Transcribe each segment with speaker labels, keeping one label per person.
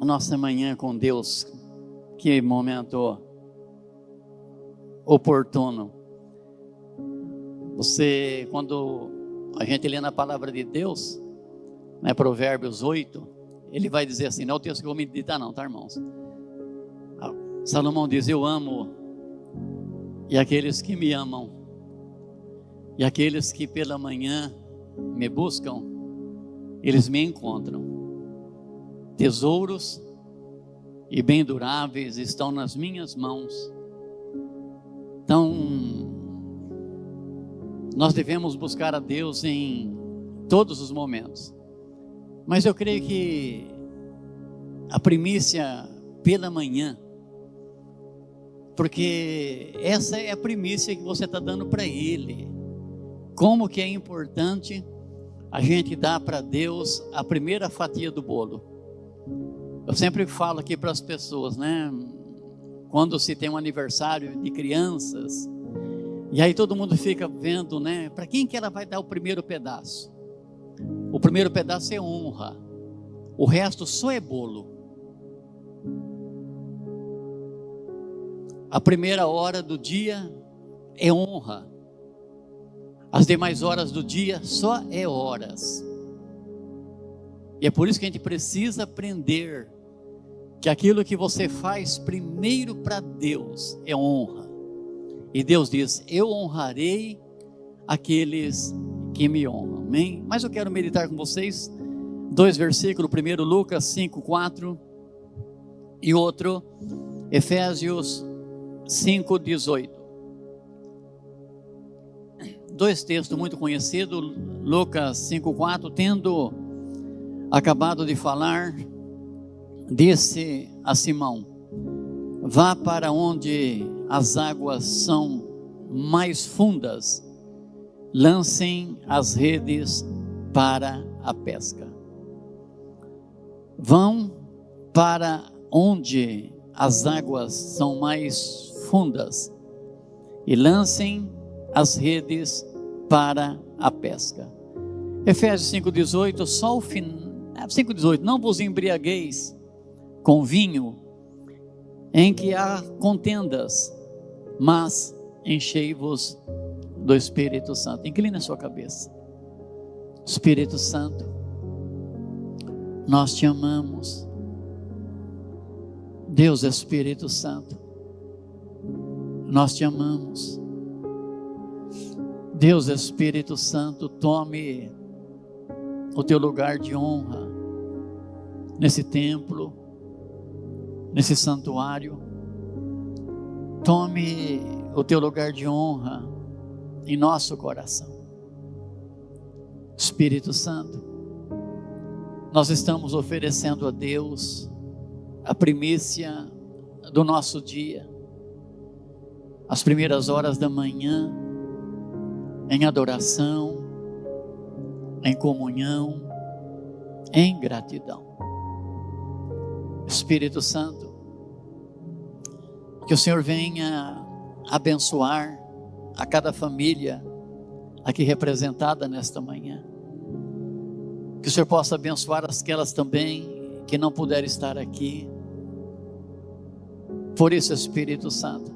Speaker 1: a nossa manhã com Deus. Que momento oportuno. Você, quando a gente lê na palavra de Deus, né, Provérbios 8, ele vai dizer assim, não é o texto que eu vou meditar não, tá, irmãos? Salomão diz, eu amo, e aqueles que me amam, e aqueles que pela manhã me buscam, eles me encontram. Tesouros e bem duráveis estão nas minhas mãos. Então, nós devemos buscar a Deus em todos os momentos. Mas eu creio que a primícia pela manhã, porque essa é a primícia que você está dando para Ele. Como que é importante a gente dar para Deus a primeira fatia do bolo. Eu sempre falo aqui para as pessoas, né? Quando se tem um aniversário de crianças, e aí todo mundo fica vendo, né? Para quem que ela vai dar o primeiro pedaço? O primeiro pedaço é honra, o resto só é bolo. A primeira hora do dia é honra, as demais horas do dia só é horas. E é por isso que a gente precisa aprender que aquilo que você faz primeiro para Deus é honra. E Deus diz, eu honrarei aqueles que me honram, amém? Mas eu quero meditar com vocês 2 versículos, primeiro Lucas 5:4 e outro Efésios 5:18. 2 textos muito conhecidos. Lucas 5:4, tendo acabado de falar, disse a Simão, vá para onde as águas são mais fundas, lancem as redes para a pesca. Vão para onde as águas são mais fundas e lancem as redes para a pesca. Efésios 5:18, só o final. 5:18, não vos embriagueis com vinho em que há contendas, mas enchei-vos do Espírito Santo. Incline a sua cabeça. Espírito Santo, nós te amamos. Deus Espírito Santo, nós te amamos. Deus Espírito Santo, tome o teu lugar de honra nesse templo, nesse santuário. Tome o teu lugar de honra em nosso coração. Espírito Santo, nós estamos oferecendo a Deus a primícia do nosso dia, as primeiras horas da manhã, em adoração, em comunhão, em gratidão. Espírito Santo, que o Senhor venha abençoar a cada família aqui representada nesta manhã. Que o Senhor possa abençoar aquelas também que não puderem estar aqui. Por isso, Espírito Santo,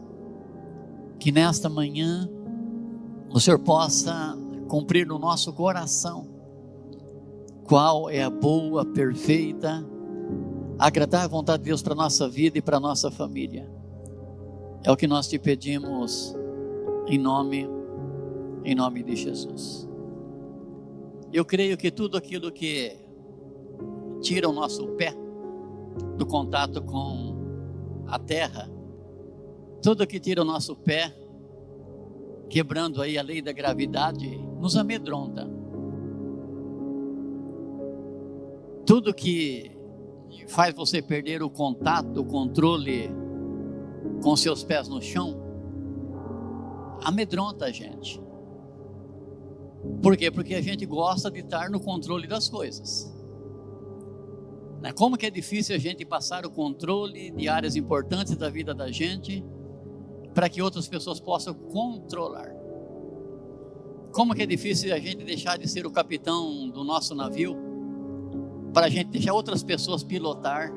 Speaker 1: que nesta manhã o Senhor possa cumprir no nosso coração qual é a boa, perfeita, agradável vontade de Deus para a nossa vida e para a nossa família. É o que nós te pedimos em nome de Jesus. Eu creio que tudo aquilo que tira o nosso pé do contato com a terra, tudo que tira o nosso pé, quebrando aí a lei da gravidade, nos amedronta. Tudo que faz você perder o contato, o controle com seus pés no chão, amedronta a gente. Por quê? Porque a gente gosta de estar no controle das coisas. Como que é difícil a gente passar o controle de áreas importantes da vida da gente para que outras pessoas possam controlar. Como que é difícil a gente deixar de ser o capitão do nosso navio para a gente deixar outras pessoas pilotar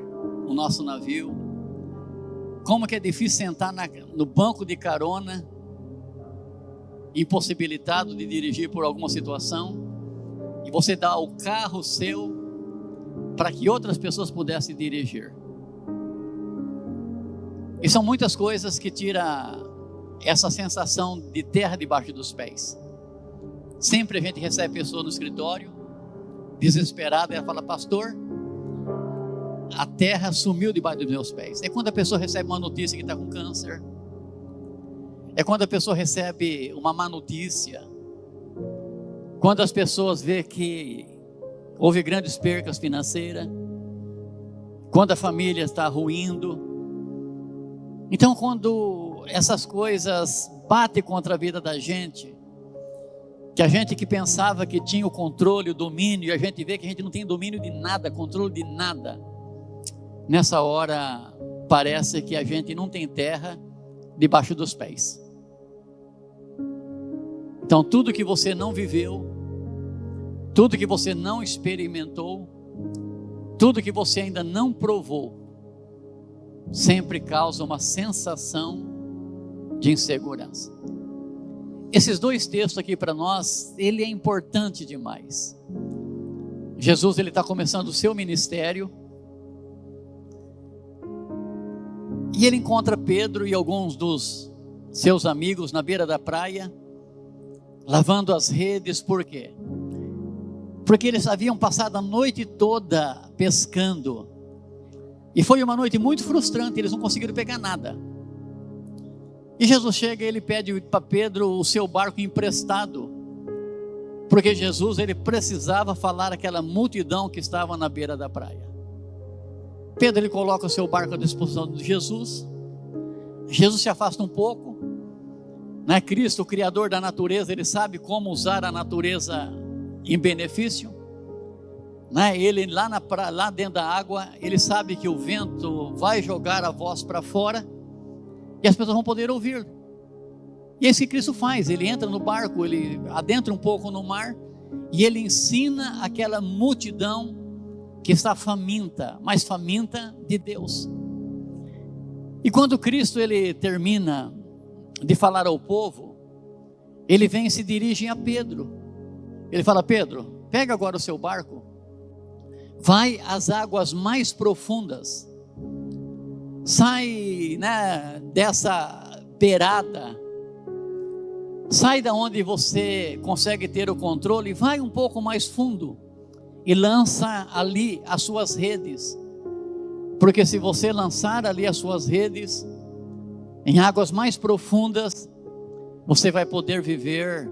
Speaker 1: o nosso navio, como que é difícil sentar no banco de carona, impossibilitado de dirigir por alguma situação, e você dá o carro seu para que outras pessoas pudessem dirigir. E são muitas coisas que tiram essa sensação de terra debaixo dos pés. Sempre a gente recebe pessoa no escritório, desesperada, e ela fala: pastor, a terra sumiu debaixo dos meus pés. É quando a pessoa recebe uma notícia que está com câncer. É quando a pessoa recebe uma má notícia. Quando as pessoas veem que houve grandes percas financeiras. Quando a família está ruindo. Então, quando essas coisas batem contra a vida da gente, que a gente que pensava que tinha o controle, o domínio, e a gente vê que a gente não tem domínio de nada, controle de nada, nessa hora parece que a gente não tem terra debaixo dos pés. Então tudo que você não viveu, tudo que você não experimentou, tudo que você ainda não provou, sempre causa uma sensação de insegurança. Esses dois textos aqui para nós, ele é importante demais. Jesus, ele está começando o seu ministério, e ele encontra Pedro e alguns dos seus amigos na beira da praia, lavando as redes. Por quê? Porque eles haviam passado a noite toda pescando, e foi uma noite muito frustrante, eles não conseguiram pegar nada. E Jesus chega e ele pede para Pedro o seu barco emprestado, porque Jesus, ele precisava falar àquela multidão que estava na beira da praia. Pedro, ele coloca o seu barco à disposição de Jesus. Jesus se afasta um pouco, né? Cristo, o Criador da natureza, ele sabe como usar a natureza em benefício, né? Ele lá dentro da água, ele sabe que o vento vai jogar a voz para fora, e as pessoas vão poder ouvir. E é isso que Cristo faz. Ele entra no barco, ele adentra um pouco no mar, e ele ensina aquela multidão que está faminta, mas faminta de Deus. E quando Cristo, ele termina de falar ao povo, ele vem e se dirige a Pedro. Ele fala: Pedro, pega agora o seu barco, vai às águas mais profundas, sai, né, dessa beirada, sai da onde você consegue ter o controle, vai um pouco mais fundo e lança ali as suas redes, porque se você lançar ali as suas redes em águas mais profundas, você vai poder viver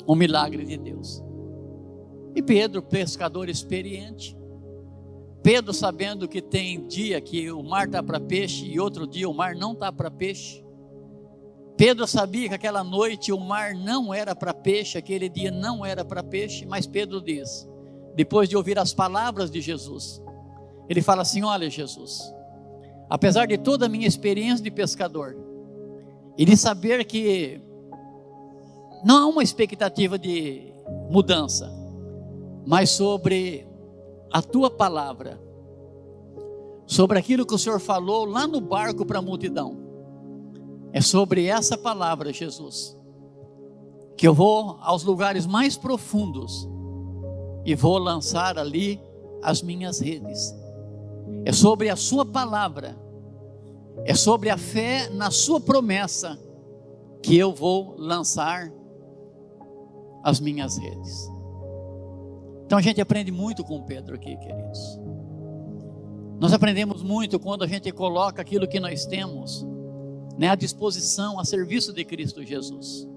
Speaker 1: um milagre de Deus. E Pedro, pescador experiente, Pedro sabendo que tem dia que o mar está para peixe e outro dia o mar não está para peixe. Pedro sabia que aquela noite o mar não era para peixe, aquele dia não era para peixe, mas Pedro diz, depois de ouvir as palavras de Jesus, ele fala assim: olha Jesus, apesar de toda a minha experiência de pescador, e de saber que não há uma expectativa de mudança, mas sobre a tua palavra, sobre aquilo que o Senhor falou lá no barco para a multidão, é sobre essa palavra, Jesus, que eu vou aos lugares mais profundos e vou lançar ali as minhas redes. É sobre a sua palavra, é sobre a fé na sua promessa, que eu vou lançar as minhas redes. Então a gente aprende muito com Pedro aqui, queridos. Nós aprendemos muito quando a gente coloca aquilo que nós temos, né, à disposição, a serviço de Cristo Jesus.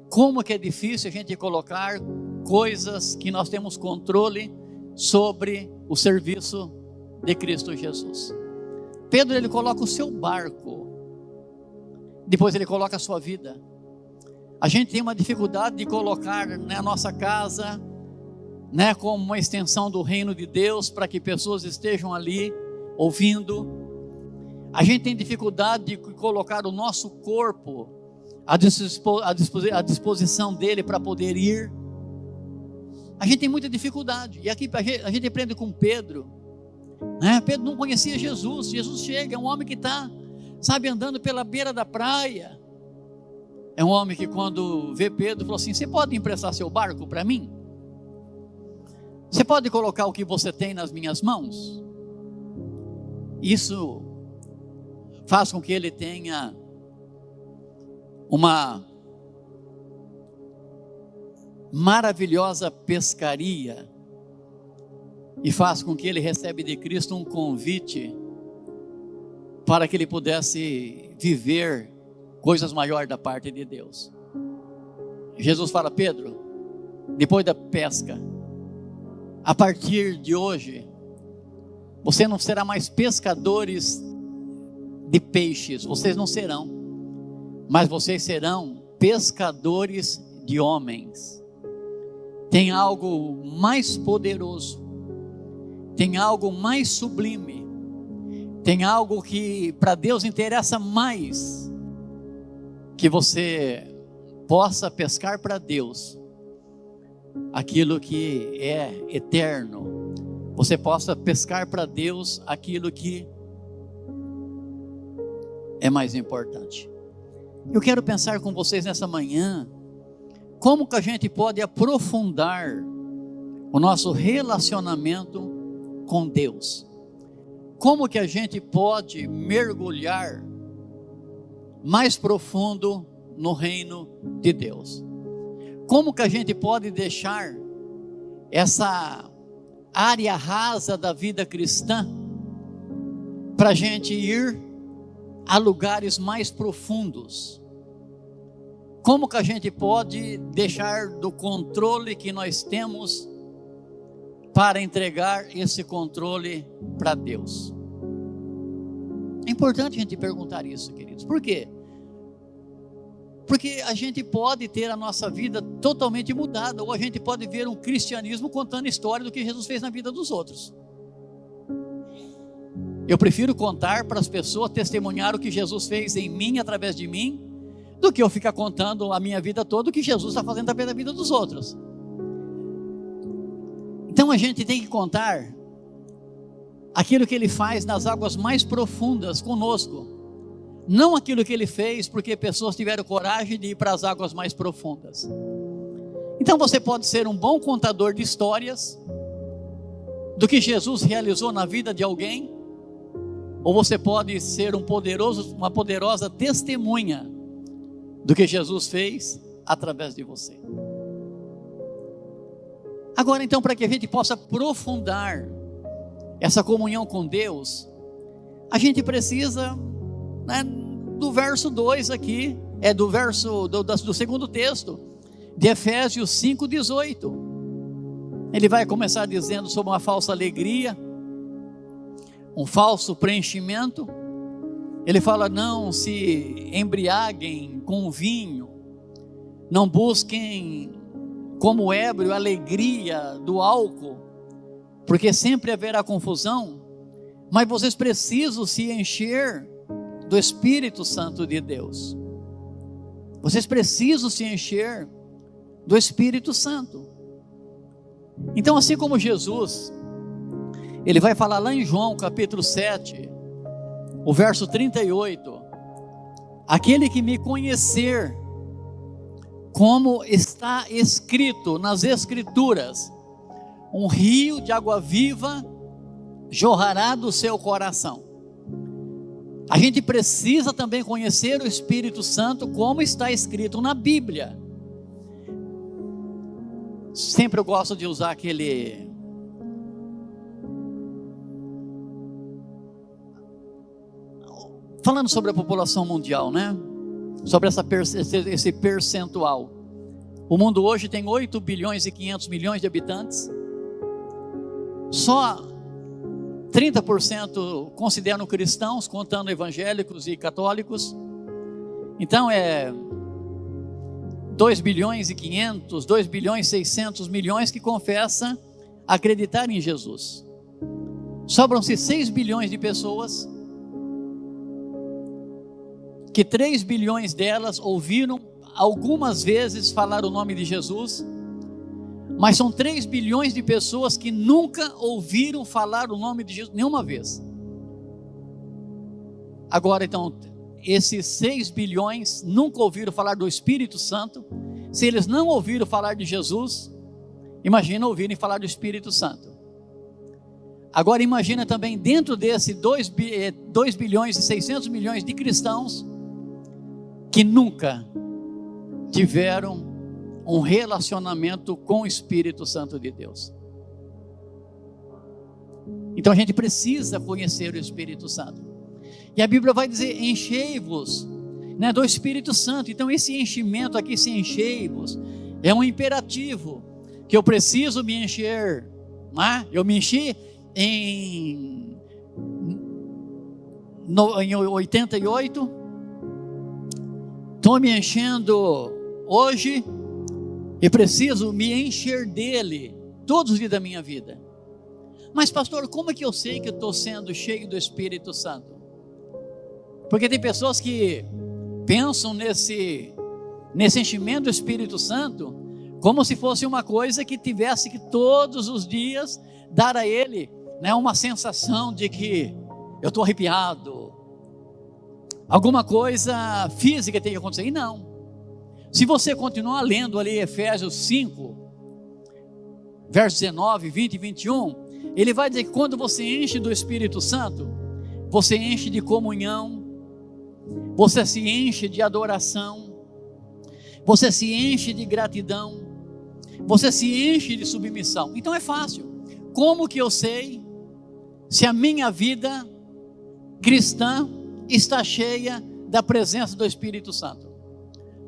Speaker 1: Como que é difícil a gente colocar coisas que nós temos controle sobre o serviço de Cristo Jesus. Pedro, ele coloca o seu barco, depois ele coloca a sua vida. A gente tem uma dificuldade de colocar, né, a nossa casa, né, como uma extensão do reino de Deus, para que pessoas estejam ali ouvindo. A gente tem dificuldade de colocar o nosso corpo à disposição dele para poder ir. A gente tem muita dificuldade. E aqui a gente aprende com Pedro Pedro não conhecia Jesus. Jesus chega, é um homem que está, andando pela beira da praia. É um homem que, quando vê Pedro, falou assim: você pode emprestar seu barco para mim? Você pode colocar o que você tem nas minhas mãos? Isso faz com que ele tenha uma maravilhosa pescaria, e faz com que ele receba de Cristo um convite para que ele pudesse viver coisas maiores da parte de Deus. Jesus fala: Pedro, depois da pesca, a partir de hoje, você não será mais pescadores de peixes, vocês não serão, mas vocês serão pescadores de homens. Tem algo mais poderoso, tem algo mais sublime, tem algo que para Deus interessa mais, que você possa pescar para Deus aquilo que é eterno, você possa pescar para Deus aquilo que é mais importante. Eu quero pensar com vocês nessa manhã, como que a gente pode aprofundar o nosso relacionamento com Deus? Como que a gente pode mergulhar mais profundo no reino de Deus? Como que a gente pode deixar essa área rasa da vida cristã para a gente ir a lugares mais profundos? Como que a gente pode deixar do controle que nós temos para entregar esse controle para Deus? É importante a gente perguntar isso, queridos. Por quê? Porque a gente pode ter a nossa vida totalmente mudada, ou a gente pode ver um cristianismo contando história do que Jesus fez na vida dos outros. Eu prefiro contar para as pessoas, testemunhar o que Jesus fez em mim, através de mim, do que eu ficar contando a minha vida toda o que Jesus está fazendo através da vida dos outros. Então a gente tem que contar aquilo que Ele faz nas águas mais profundas conosco, não aquilo que Ele fez porque pessoas tiveram coragem de ir para as águas mais profundas. Então você pode ser um bom contador de histórias do que Jesus realizou na vida de alguém, ou você pode ser uma poderosa testemunha do que Jesus fez através de você. Agora então, para que a gente possa aprofundar essa comunhão com Deus, a gente precisa, do verso 2 aqui, do segundo texto, de Efésios 5:18. Ele vai começar dizendo sobre uma falsa alegria, um falso preenchimento. Ele fala: não se embriaguem com vinho, não busquem como ébrio a alegria do álcool, porque sempre haverá confusão, mas vocês precisam se encher do Espírito Santo de Deus. Vocês precisam se encher do Espírito Santo. Então, assim como Jesus, ele vai falar lá em João capítulo 7, o verso 38, aquele que me conhecer, como está escrito nas Escrituras, um rio de água viva jorrará do seu coração. A gente precisa também conhecer o Espírito Santo, como está escrito na Bíblia. Sempre eu gosto de usar falando sobre a população mundial, sobre esse percentual. O mundo hoje tem 8 bilhões e 500 milhões de habitantes. Só 30% consideram cristãos, contando evangélicos e católicos. Então 2 bilhões e 500, 2 bilhões e 600 milhões que confessam acreditar em Jesus. Sobram-se 6 bilhões de pessoas, que 3 bilhões delas ouviram algumas vezes falar o nome de Jesus, Mas são 3 bilhões de pessoas que nunca ouviram falar o nome de Jesus nenhuma vez. Agora então, esses 6 bilhões nunca ouviram falar do Espírito Santo. Se eles não ouviram falar de Jesus, imagina ouvirem falar do Espírito Santo. Agora imagina também dentro desse 2 bilhões e 600 milhões de cristãos que nunca tiveram um relacionamento com o Espírito Santo de Deus. Então a gente precisa conhecer o Espírito Santo. E a Bíblia vai dizer: enchei-vos, né, do Espírito Santo. Então esse enchimento aqui, esse enchei-vos, é um imperativo, que eu preciso me encher, né? Eu me enchi em 88, estou me enchendo hoje, e preciso me encher dele todos os dias da minha vida. Mas pastor, como é que eu sei que eu estou sendo cheio do Espírito Santo? Porque tem pessoas que pensam nesse enchimento do Espírito Santo como se fosse uma coisa que tivesse que todos os dias dar a ele, né, uma sensação de que eu estou arrepiado, alguma coisa física tem que acontecer. E não. Se você continuar lendo ali Efésios 5, versos 19, 20 e 21, ele vai dizer que quando você enche do Espírito Santo, você enche de comunhão, você se enche de adoração, você se enche de gratidão, você se enche de submissão. Então é fácil. Como que eu sei se a minha vida cristã está cheia da presença do Espírito Santo?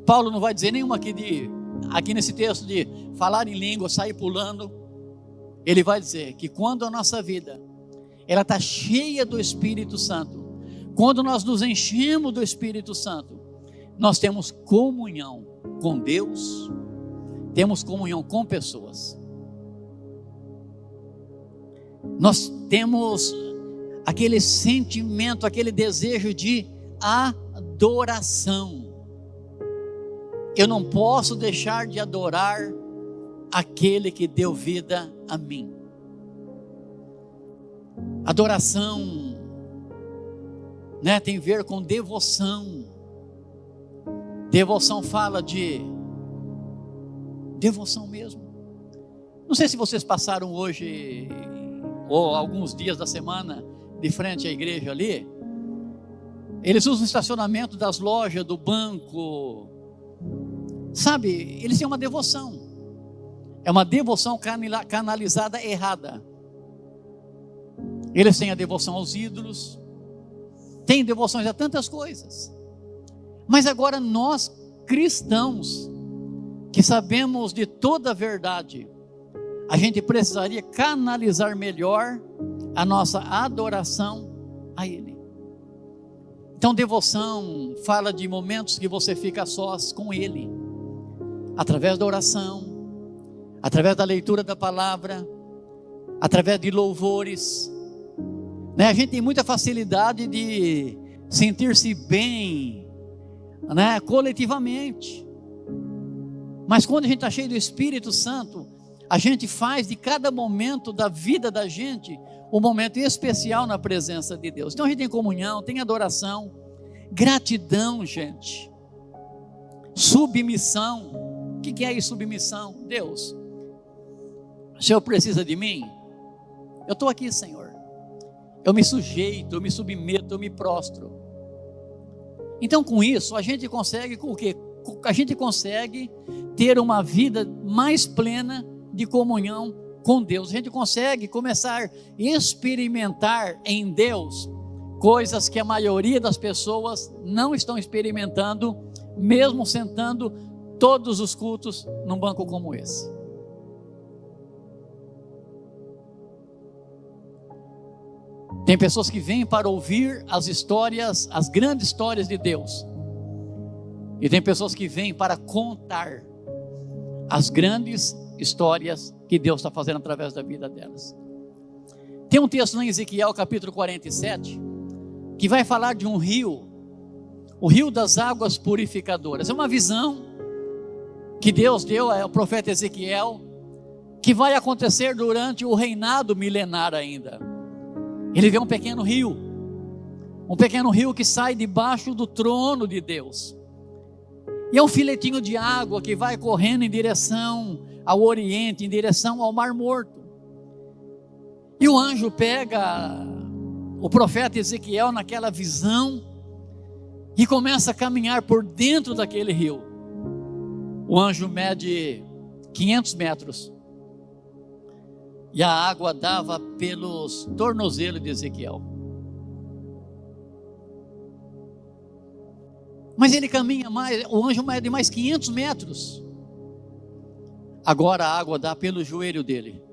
Speaker 1: Paulo não vai dizer nenhuma aqui nesse texto de falar em língua, sair pulando. Ele vai dizer que quando a nossa vida ela está cheia do Espírito Santo, quando nós nos enchemos do Espírito Santo, nós temos comunhão com Deus, temos comunhão com pessoas. Nós temos aquele sentimento, aquele desejo de adoração. Eu não posso deixar de adorar aquele que deu vida a mim. Adoração, né, tem a ver com devoção. Devoção fala de devoção mesmo. Não sei se vocês passaram hoje ou alguns dias da semana de frente à igreja ali. Eles usam o estacionamento das lojas, do banco. Sabe, eles têm uma devoção. É uma devoção canalizada errada. Eles têm a devoção aos ídolos, têm devoções a tantas coisas. Mas agora nós cristãos, que sabemos de toda a verdade, a gente precisaria canalizar melhor a nossa adoração a Ele. Então devoção fala de momentos que você fica a sós com Ele, através da oração, através da leitura da palavra, através de louvores, né? A gente tem muita facilidade de sentir-se bem, né, coletivamente, mas quando a gente está cheio do Espírito Santo, a gente faz de cada momento da vida da gente um momento especial na presença de Deus. Então a gente tem comunhão, tem adoração, gratidão, gente, submissão. O que é isso, submissão? Deus, o Senhor precisa de mim? Eu estou aqui, Senhor. Eu me sujeito, eu me submeto, eu me prostro. Então com isso a gente consegue com o quê? A gente consegue ter uma vida mais plena de comunhão com Deus. A gente consegue começar a experimentar em Deus coisas que a maioria das pessoas não estão experimentando, mesmo sentando todos os cultos num banco como esse. Tem pessoas que vêm para ouvir as histórias, as grandes histórias de Deus. E tem pessoas que vêm para contar as grandes histórias que Deus está fazendo através da vida delas. Tem um texto em Ezequiel capítulo 47, que vai falar de um rio, o rio das águas purificadoras. É uma visão que Deus deu ao profeta Ezequiel, que vai acontecer durante o reinado milenar ainda. Ele vê um pequeno rio que sai debaixo do trono de Deus, e é um filetinho de água que vai correndo em direção ao Oriente, em direção ao Mar Morto. E o anjo pega o profeta Ezequiel naquela visão e começa a caminhar por dentro daquele rio. O anjo mede 500 metros e a água dava pelos tornozelos de Ezequiel. Mas ele caminha mais, o anjo mede mais 500 metros. Agora a água dá pelo joelho dele.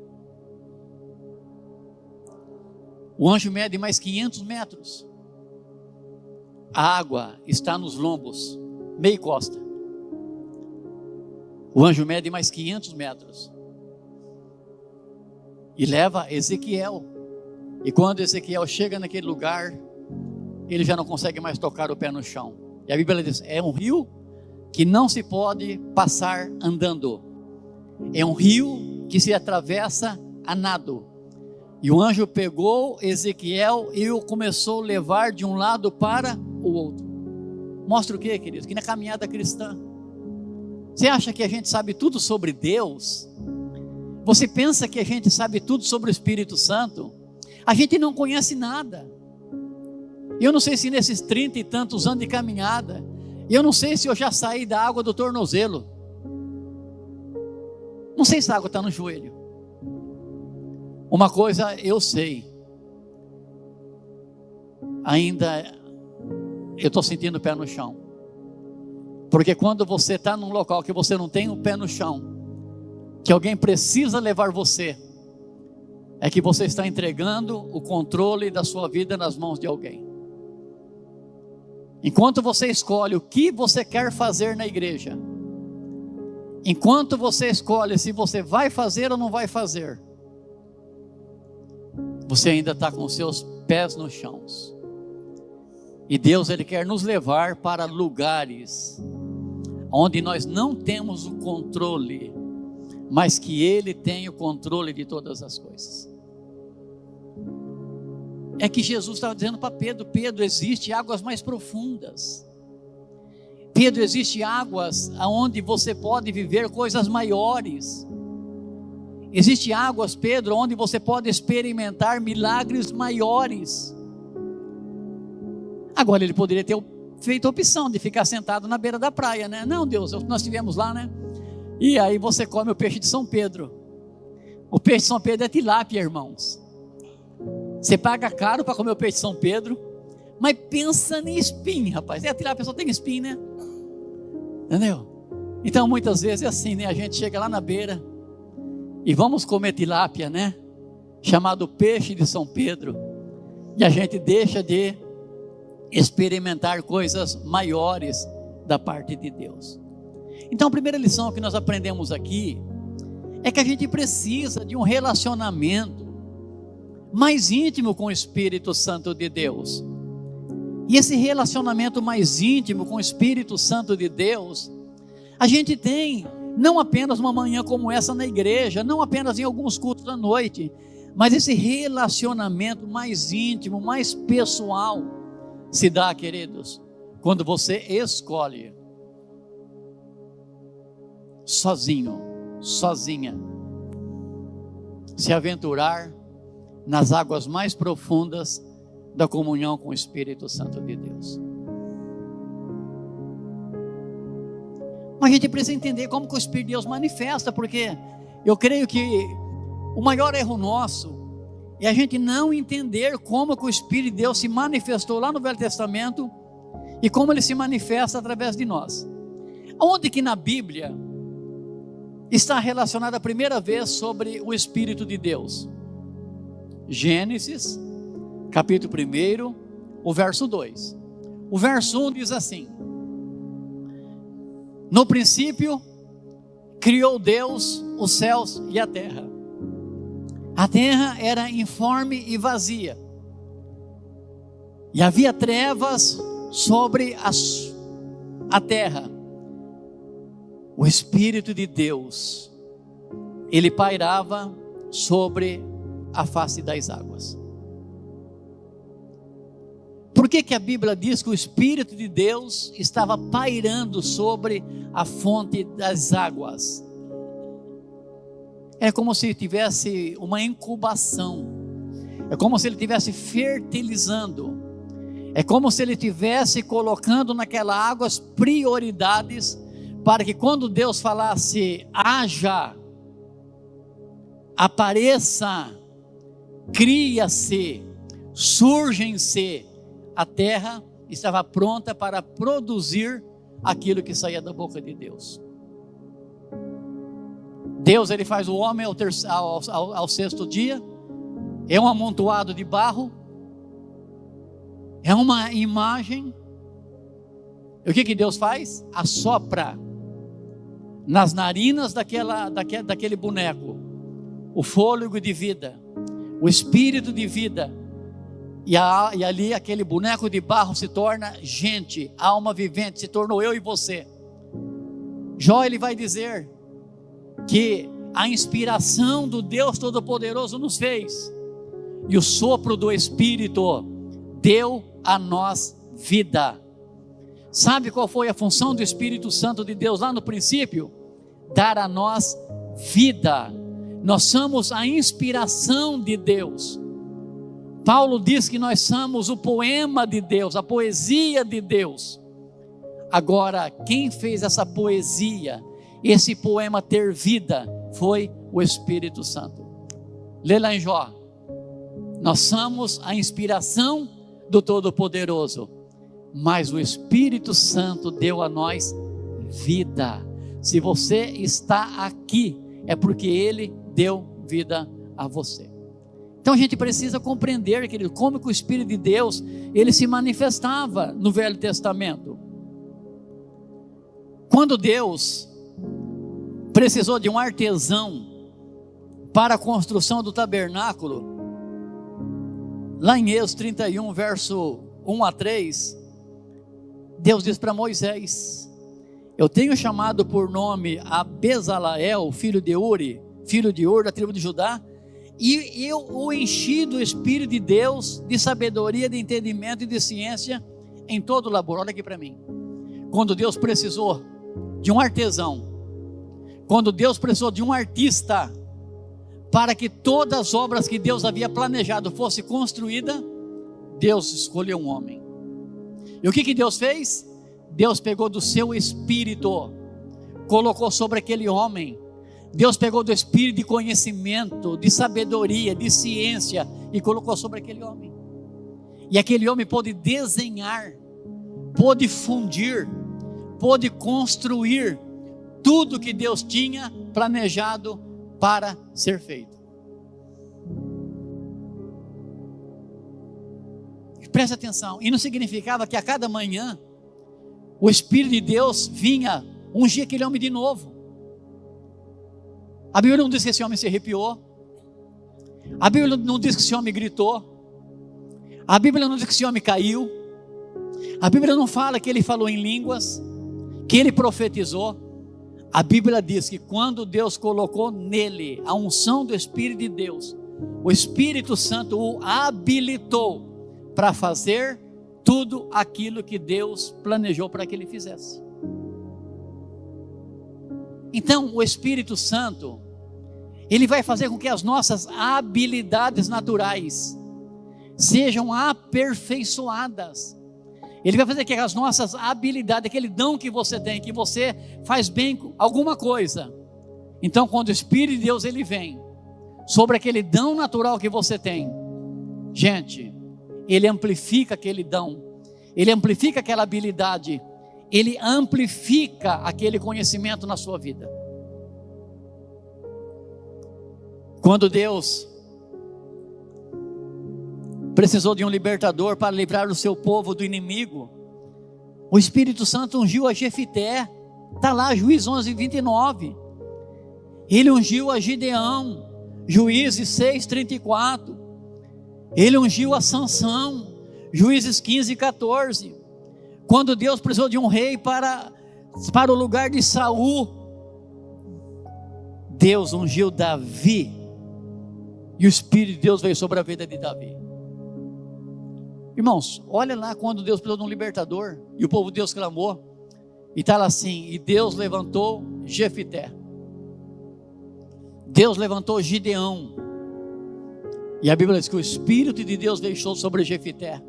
Speaker 1: O anjo mede mais 500 metros. A água está nos lombos, meio costa. O anjo mede mais 500 metros. E leva Ezequiel. E quando Ezequiel chega naquele lugar, ele já não consegue mais tocar o pé no chão. E a Bíblia diz, é um rio que não se pode passar andando. É um rio que se atravessa a nado. E o anjo pegou Ezequiel e o começou a levar de um lado para o outro. Mostra o que, queridos? Que na caminhada cristã, você acha que a gente sabe tudo sobre Deus? Você pensa que a gente sabe tudo sobre o Espírito Santo? A gente não conhece nada. Eu não sei se nesses 30 e tantos anos de caminhada, eu não sei se eu já saí da água do tornozelo. Não sei se a água está no joelho. Uma coisa eu sei, ainda eu estou sentindo o pé no chão, porque quando você está num local que você não tem o pé no chão, que alguém precisa levar você, é que você está entregando o controle da sua vida nas mãos de alguém. Enquanto você escolhe o que você quer fazer na igreja, enquanto você escolhe se você vai fazer ou não vai fazer, você ainda está com seus pés no chão. E Deus, Ele quer nos levar para lugares onde nós não temos o controle, mas que Ele tem o controle de todas as coisas. É que Jesus estava dizendo para Pedro: Pedro, existe águas mais profundas. Pedro, existe águas onde você pode viver coisas maiores. Existe águas, Pedro, onde você pode experimentar milagres maiores. Agora ele poderia ter feito a opção de ficar sentado na beira da praia, né? Não, Deus, nós estivemos lá, né? E aí você come o peixe de São Pedro. O peixe de São Pedro é tilápia, irmãos. Você paga caro para comer o peixe de São Pedro, mas pensa em espinho, rapaz. A tilápia só tem espinho, né? Entendeu? Então muitas vezes é assim, né? A gente chega lá na beira e vamos comer tilápia, né? Chamado peixe de São Pedro. E a gente deixa de experimentar coisas maiores da parte de Deus. Então a primeira lição que nós aprendemos aqui é que a gente precisa de um relacionamento mais íntimo com o Espírito Santo de Deus. E esse relacionamento mais íntimo com o Espírito Santo de Deus, a gente tem não apenas uma manhã como essa na igreja, não apenas em alguns cultos da noite, mas esse relacionamento mais íntimo, mais pessoal, se dá, queridos, quando você escolhe sozinho, sozinha, se aventurar nas águas mais profundas da comunhão com o Espírito Santo de Deus. Mas a gente precisa entender como que o Espírito de Deus manifesta, porque eu creio que o maior erro nosso é a gente não entender como que o Espírito de Deus se manifestou lá no Velho Testamento e como ele se manifesta através de nós. Onde que na Bíblia está relacionada a primeira vez sobre o Espírito de Deus? Gênesis, capítulo 1, o verso 2. O verso 1 diz assim: no princípio criou Deus os céus e a terra. A terra era informe e vazia, e havia trevas sobre a terra. O Espírito de Deus ele pairava sobre a face das águas. Por que a Bíblia diz que o Espírito de Deus estava pairando sobre a fonte das águas? É como se tivesse uma incubação, é como se ele estivesse fertilizando, é como se ele estivesse colocando naquela água as prioridades, para que quando Deus falasse, haja, apareça, cria-se, surgem-se, a terra estava pronta para produzir aquilo que saía da boca de Deus. Deus, ele faz o homem ao sexto dia, é um amontoado de barro, é uma imagem. E o que Deus faz? Assopra nas narinas daquele boneco o fôlego de vida, o espírito de vida, e ali aquele boneco de barro se torna gente, alma vivente, se tornou eu e você. Jó, ele vai dizer que a inspiração do Deus Todo-Poderoso nos fez, e o sopro do Espírito deu a nós vida. Sabe qual foi a função do Espírito Santo de Deus lá no princípio? Dar a nós vida. Nós somos a inspiração de Deus. Paulo diz que nós somos o poema de Deus, a poesia de Deus. Agora, quem fez essa poesia, esse poema ter vida, foi o Espírito Santo. Lê lá em Jó. Nós somos a inspiração do Todo-Poderoso, mas o Espírito Santo deu a nós vida. Se você está aqui, é porque Ele deu vida a você. Então a gente precisa compreender, querido, como que o Espírito de Deus, ele se manifestava no Velho Testamento. Quando Deus precisou de um artesão para a construção do tabernáculo, lá em Êxodo 31, verso 1 a 3, Deus diz para Moisés: eu tenho chamado por nome a Bezaleel, filho de Uri, da tribo de Judá, e eu o enchi do Espírito de Deus, de sabedoria, de entendimento e de ciência em todo o labor. Olha aqui para mim. Quando Deus precisou de um artesão, quando Deus precisou de um artista, para que todas as obras que Deus havia planejado fossem construídas, Deus escolheu um homem. E o que Deus fez? Deus pegou do seu Espírito, colocou sobre aquele homem. Deus pegou do Espírito de conhecimento, de sabedoria, de ciência, e colocou sobre aquele homem. E aquele homem pôde desenhar, pôde fundir, pôde construir tudo que Deus tinha planejado para ser feito. Preste atenção, e não significava que a cada manhã o Espírito de Deus vinha ungir aquele homem de novo. A Bíblia não diz que esse homem se arrepiou, a Bíblia não diz que esse homem gritou, a Bíblia não diz que esse homem caiu, a Bíblia não fala que ele falou em línguas, que ele profetizou. A Bíblia diz que quando Deus colocou nele a unção do Espírito de Deus, o Espírito Santo o habilitou para fazer tudo aquilo que Deus planejou para que ele fizesse. Então o Espírito Santo, ele vai fazer com que as nossas habilidades naturais sejam aperfeiçoadas. Ele vai fazer com que as nossas habilidades, aquele dom que você tem, que você faz bem alguma coisa. Então quando o Espírito de Deus ele vem sobre aquele dom natural que você tem, gente, ele amplifica aquele dom, ele amplifica aquela habilidade, ele amplifica aquele conhecimento na sua vida. Quando Deus precisou de um libertador para livrar o seu povo do inimigo, o Espírito Santo ungiu a Jefité, está lá, Juízes 11:29. Ele ungiu a Gideão, Juízes 6:34. Ele ungiu a Sansão, Juízes 15:14. Quando Deus precisou de um rei para o lugar de Saul, Deus ungiu Davi, e o Espírito de Deus veio sobre a vida de Davi. Irmãos, olha lá quando Deus precisou de um libertador, e o povo de Deus clamou, e está lá assim: e Deus levantou Jefité, Deus levantou Gideão, e a Bíblia diz que o Espírito de Deus veio sobre Jefité,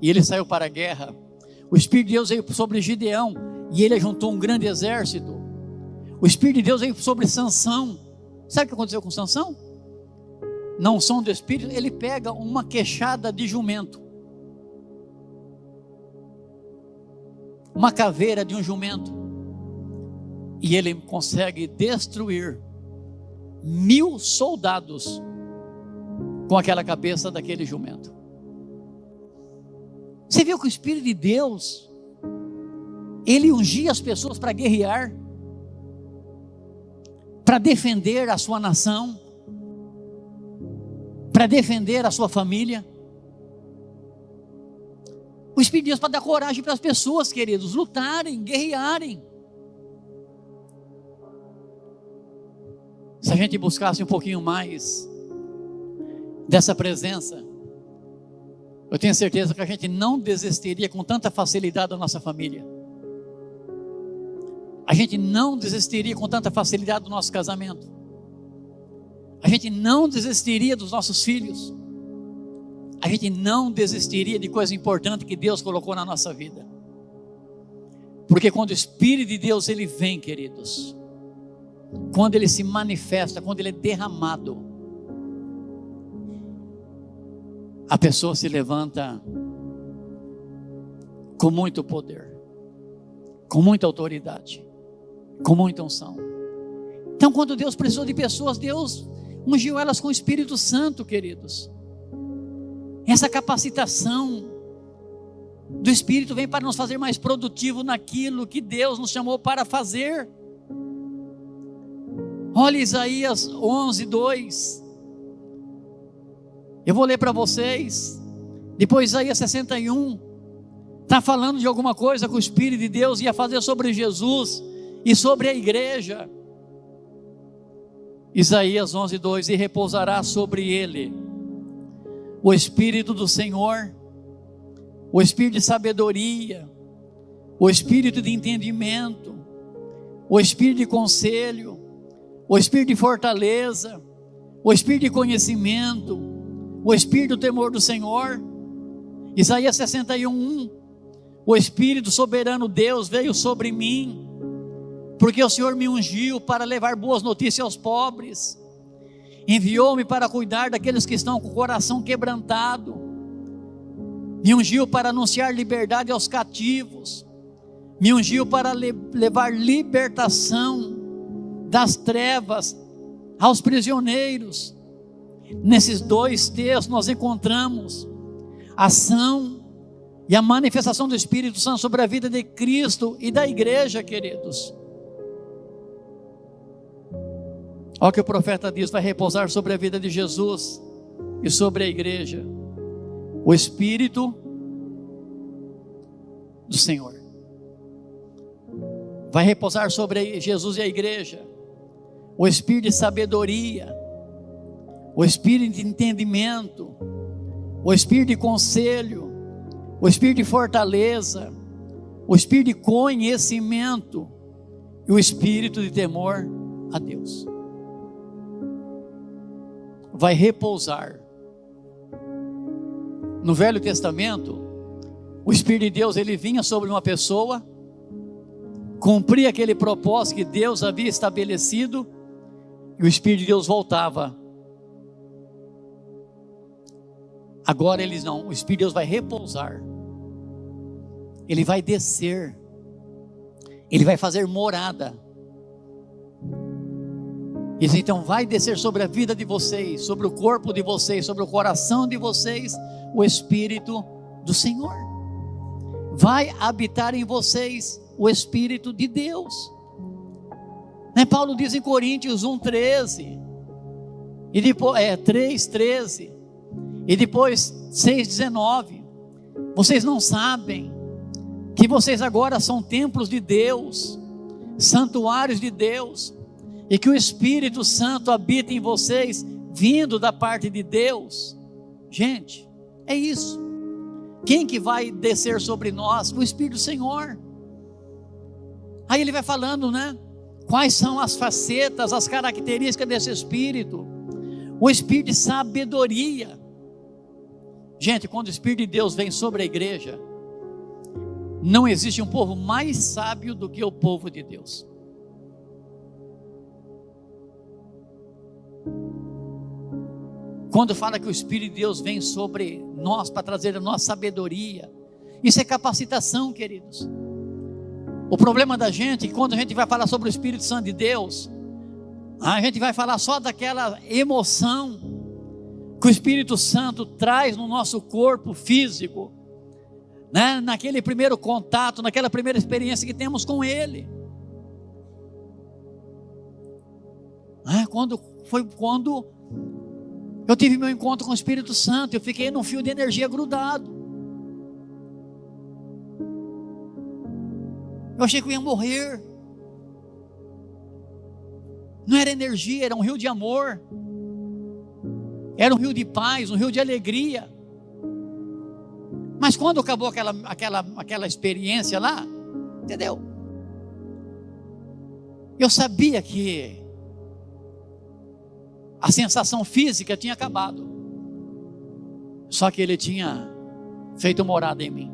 Speaker 1: e ele saiu para a guerra. O Espírito de Deus veio sobre Gideão, e ele juntou um grande exército. O Espírito de Deus veio sobre Sansão. Sabe o que aconteceu com Sansão? Na unção do Espírito, ele pega uma queixada de jumento, uma caveira de um jumento, e ele consegue destruir 1000 soldados com aquela cabeça daquele jumento. Você viu que o Espírito de Deus, ele ungia as pessoas para guerrear, para defender a sua nação, para defender a sua família. O Espírito de Deus para dar coragem para as pessoas, queridos, lutarem, guerrearem. Se a gente buscasse um pouquinho mais dessa presença, eu tenho certeza que a gente não desistiria com tanta facilidade da nossa família. A gente não desistiria com tanta facilidade do nosso casamento. A gente não desistiria dos nossos filhos. A gente não desistiria de coisa importante que Deus colocou na nossa vida. Porque quando o Espírito de Deus ele vem, queridos, quando ele se manifesta, quando ele é derramado, a pessoa se levanta com muito poder, com muita autoridade, com muita unção. Então, quando Deus precisou de pessoas, Deus ungiu elas com o Espírito Santo, queridos. Essa capacitação do Espírito vem para nos fazer mais produtivo naquilo que Deus nos chamou para fazer. Olha Isaías 11:2. Eu vou ler para vocês. Depois Isaías 61 está falando de alguma coisa que o Espírito de Deus ia fazer sobre Jesus e sobre a igreja. Isaías 11:2: e repousará sobre ele o Espírito do Senhor, o Espírito de sabedoria, o Espírito de entendimento, o Espírito de conselho, o Espírito de fortaleza, o Espírito de conhecimento, o Espírito do temor do Senhor. Isaías 61:1: o Espírito soberano Deus veio sobre mim, porque o Senhor me ungiu para levar boas notícias aos pobres, enviou-me para cuidar daqueles que estão com o coração quebrantado, me ungiu para anunciar liberdade aos cativos, me ungiu para levar libertação das trevas aos prisioneiros. Nesses dois textos nós encontramos a ação e a manifestação do Espírito Santo sobre a vida de Cristo e da igreja, queridos. Olha o que o profeta diz: vai repousar sobre a vida de Jesus e sobre a igreja o Espírito do Senhor. Vai repousar sobre Jesus e a igreja o Espírito de sabedoria, o Espírito de entendimento, o Espírito de conselho, o Espírito de fortaleza, o Espírito de conhecimento e o Espírito de temor a Deus. Vai repousar. No Velho Testamento, o Espírito de Deus ele vinha sobre uma pessoa, cumpria aquele propósito que Deus havia estabelecido, e o Espírito de Deus voltava. Agora eles não, o Espírito de Deus vai repousar, ele vai descer, ele vai fazer morada. Isso então vai descer sobre a vida de vocês, sobre o corpo de vocês, sobre o coração de vocês, o Espírito do Senhor. Vai habitar em vocês o Espírito de Deus. Paulo diz em Coríntios 1:13, e depois 3:13, e depois 6:19, vocês não sabem que vocês agora são templos de Deus, santuários de Deus, e que o Espírito Santo habita em vocês, vindo da parte de Deus. Gente, é isso. Quem que vai descer sobre nós? O Espírito do Senhor. Aí ele vai falando, né? Quais são as facetas, as características desse Espírito? O Espírito de sabedoria. Gente, quando o Espírito de Deus vem sobre a igreja, não existe um povo mais sábio do que o povo de Deus. Quando fala que o Espírito de Deus vem sobre nós para trazer a nossa sabedoria, isso é capacitação, queridos. O problema da gente, quando a gente vai falar sobre o Espírito Santo de Deus, a gente vai falar só daquela emoção que o Espírito Santo traz no nosso corpo físico, né? Naquele primeiro contato, naquela primeira experiência que temos com Ele. Quando eu tive meu encontro com o Espírito Santo, eu fiquei num fio de energia grudado. Eu achei que eu ia morrer. Não era energia, era um rio de amor. Era um rio de paz, um rio de alegria. Mas quando acabou aquela experiência lá, entendeu? Eu sabia que a sensação física tinha acabado. Só que Ele tinha feito morada em mim.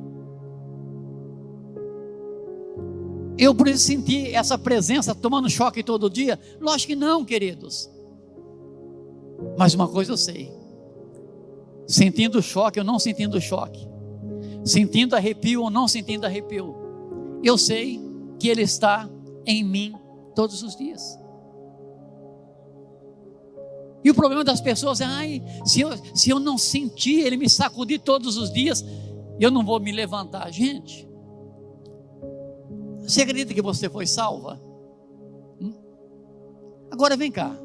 Speaker 1: Eu preciso sentir essa presença tomando choque todo dia? Lógico que não, queridos. Mas uma coisa eu sei: sentindo choque ou não sentindo choque, sentindo arrepio ou não sentindo arrepio, eu sei que Ele está em mim todos os dias. E o problema das pessoas é: se eu não sentir Ele me sacudir todos os dias, eu não vou me levantar. Gente, você acredita que você foi salva? Agora vem cá.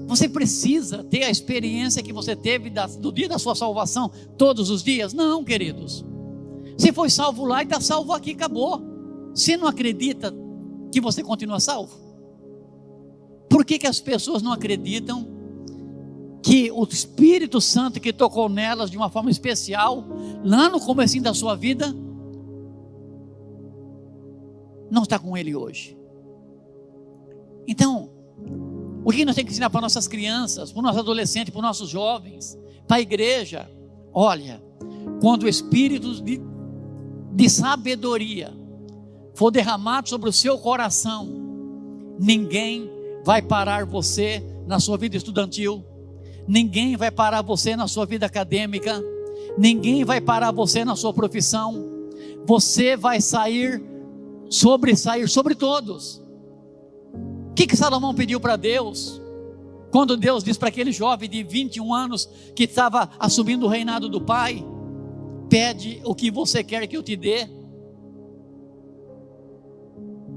Speaker 1: Você precisa ter a experiência que você teve do dia da sua salvação todos os dias? Não, queridos. Você foi salvo lá e está salvo aqui, acabou. Você não acredita que você continua salvo? Por que as pessoas não acreditam que o Espírito Santo que tocou nelas de uma forma especial, lá no comecinho da sua vida, não está com ele hoje? Então, o que nós temos que ensinar para nossas crianças, para os nossos adolescentes, para os nossos jovens, para a igreja? Olha, quando o Espírito de sabedoria for derramado sobre o seu coração, ninguém vai parar você na sua vida estudantil, ninguém vai parar você na sua vida acadêmica, ninguém vai parar você na sua profissão. Você vai sobressair sobre todos. O que Salomão pediu para Deus, quando Deus disse para aquele jovem de 21 anos, que estava assumindo o reinado do pai: pede o que você quer que eu te dê.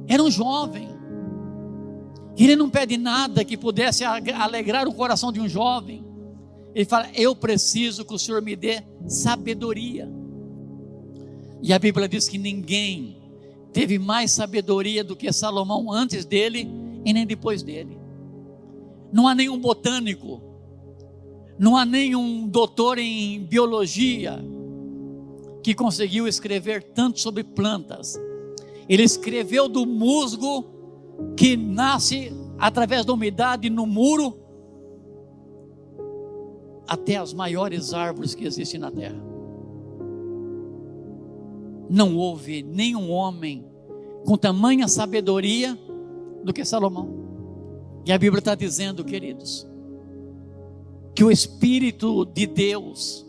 Speaker 1: Era um jovem, ele não pede nada que pudesse alegrar o coração de um jovem. Ele fala: eu preciso que o Senhor me dê sabedoria. E a Bíblia diz que ninguém teve mais sabedoria do que Salomão antes dele e nem depois dele. Não há nenhum botânico, não há nenhum doutor em biologia que conseguiu escrever tanto sobre plantas. Ele escreveu do musgo que nasce através da umidade no muro, até as maiores árvores que existem na terra. Não houve nenhum homem com tamanha sabedoria do que Salomão. E a Bíblia está dizendo, queridos, que o Espírito de Deus,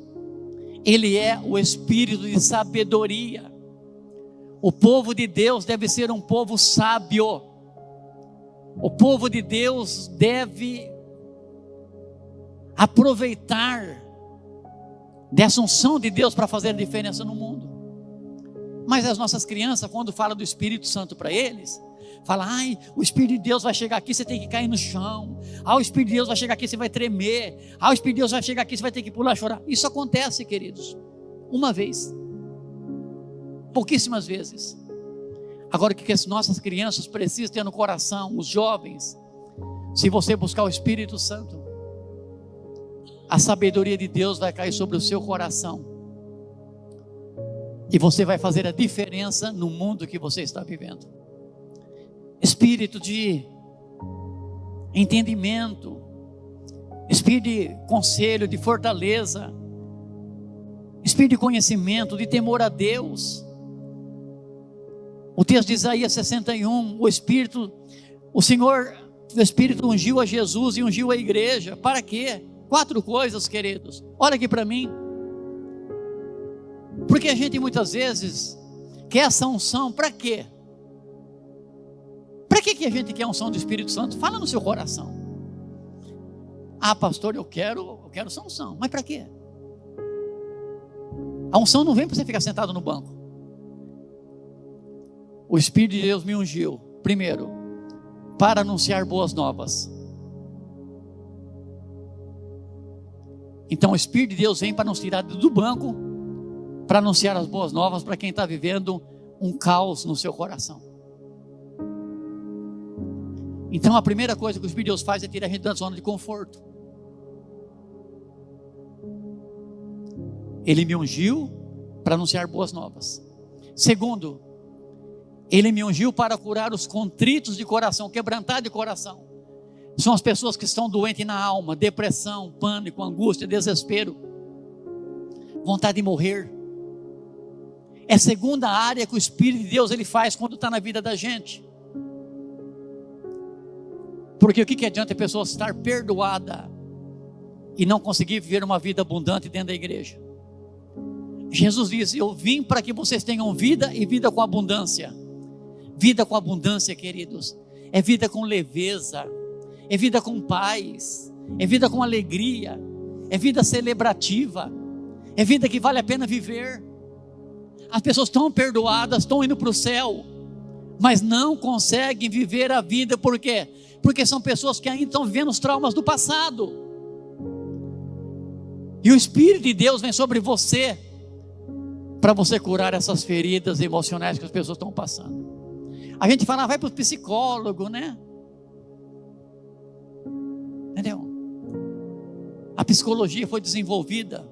Speaker 1: Ele é o Espírito de sabedoria. O povo de Deus deve ser um povo sábio. O povo de Deus deve aproveitar dessa unção de Deus para fazer a diferença no mundo. Mas as nossas crianças, quando falam do Espírito Santo para eles, falam: o Espírito de Deus vai chegar aqui, você tem que cair no chão. O Espírito de Deus vai chegar aqui, você vai tremer. O Espírito de Deus vai chegar aqui, você vai ter que pular, chorar. Isso acontece, queridos, uma vez, pouquíssimas vezes. Agora, o que as nossas crianças precisam ter no coração, os jovens, se você buscar o Espírito Santo, a sabedoria de Deus vai cair sobre o seu coração, e você vai fazer a diferença no mundo que você está vivendo. Espírito de entendimento, espírito de conselho, de fortaleza, espírito de conhecimento, de temor a Deus. O texto de Isaías 61, o Espírito ungiu a Jesus e ungiu a igreja. Para quê? 4 coisas, queridos. Olha aqui para mim. Porque a gente muitas vezes quer essa unção, para quê? Para que a gente quer a unção do Espírito Santo? Fala no seu coração. Ah, pastor, eu quero essa unção. Mas para quê? A unção não vem para você ficar sentado no banco. O Espírito de Deus me ungiu, primeiro, para anunciar boas novas. Então o Espírito de Deus vem para nos tirar do banco, para anunciar as boas novas para quem está vivendo um caos no seu coração. Então a primeira coisa que o Espírito de Deus faz é tirar a gente da zona de conforto. Ele me ungiu para anunciar boas novas. Segundo, Ele me ungiu para curar os contritos de coração, quebrantados de coração. São as pessoas que estão doentes na alma, depressão, pânico, angústia, desespero, vontade de morrer. É a segunda área que o Espírito de Deus ele faz quando está na vida da gente. Porque o que adianta a pessoa estar perdoada e não conseguir viver uma vida abundante dentro da igreja? Jesus diz: eu vim para que vocês tenham vida e vida com abundância. Vida com abundância, queridos, é vida com leveza, é vida com paz, é vida com alegria, é vida celebrativa, é vida que vale a pena viver. As pessoas estão perdoadas, estão indo para o céu, mas não conseguem viver a vida. Por quê? Porque são pessoas que ainda estão vivendo os traumas do passado. E o Espírito de Deus vem sobre você para você curar essas feridas emocionais que as pessoas estão passando. A gente fala, vai para o psicólogo, né? Entendeu? A psicologia foi desenvolvida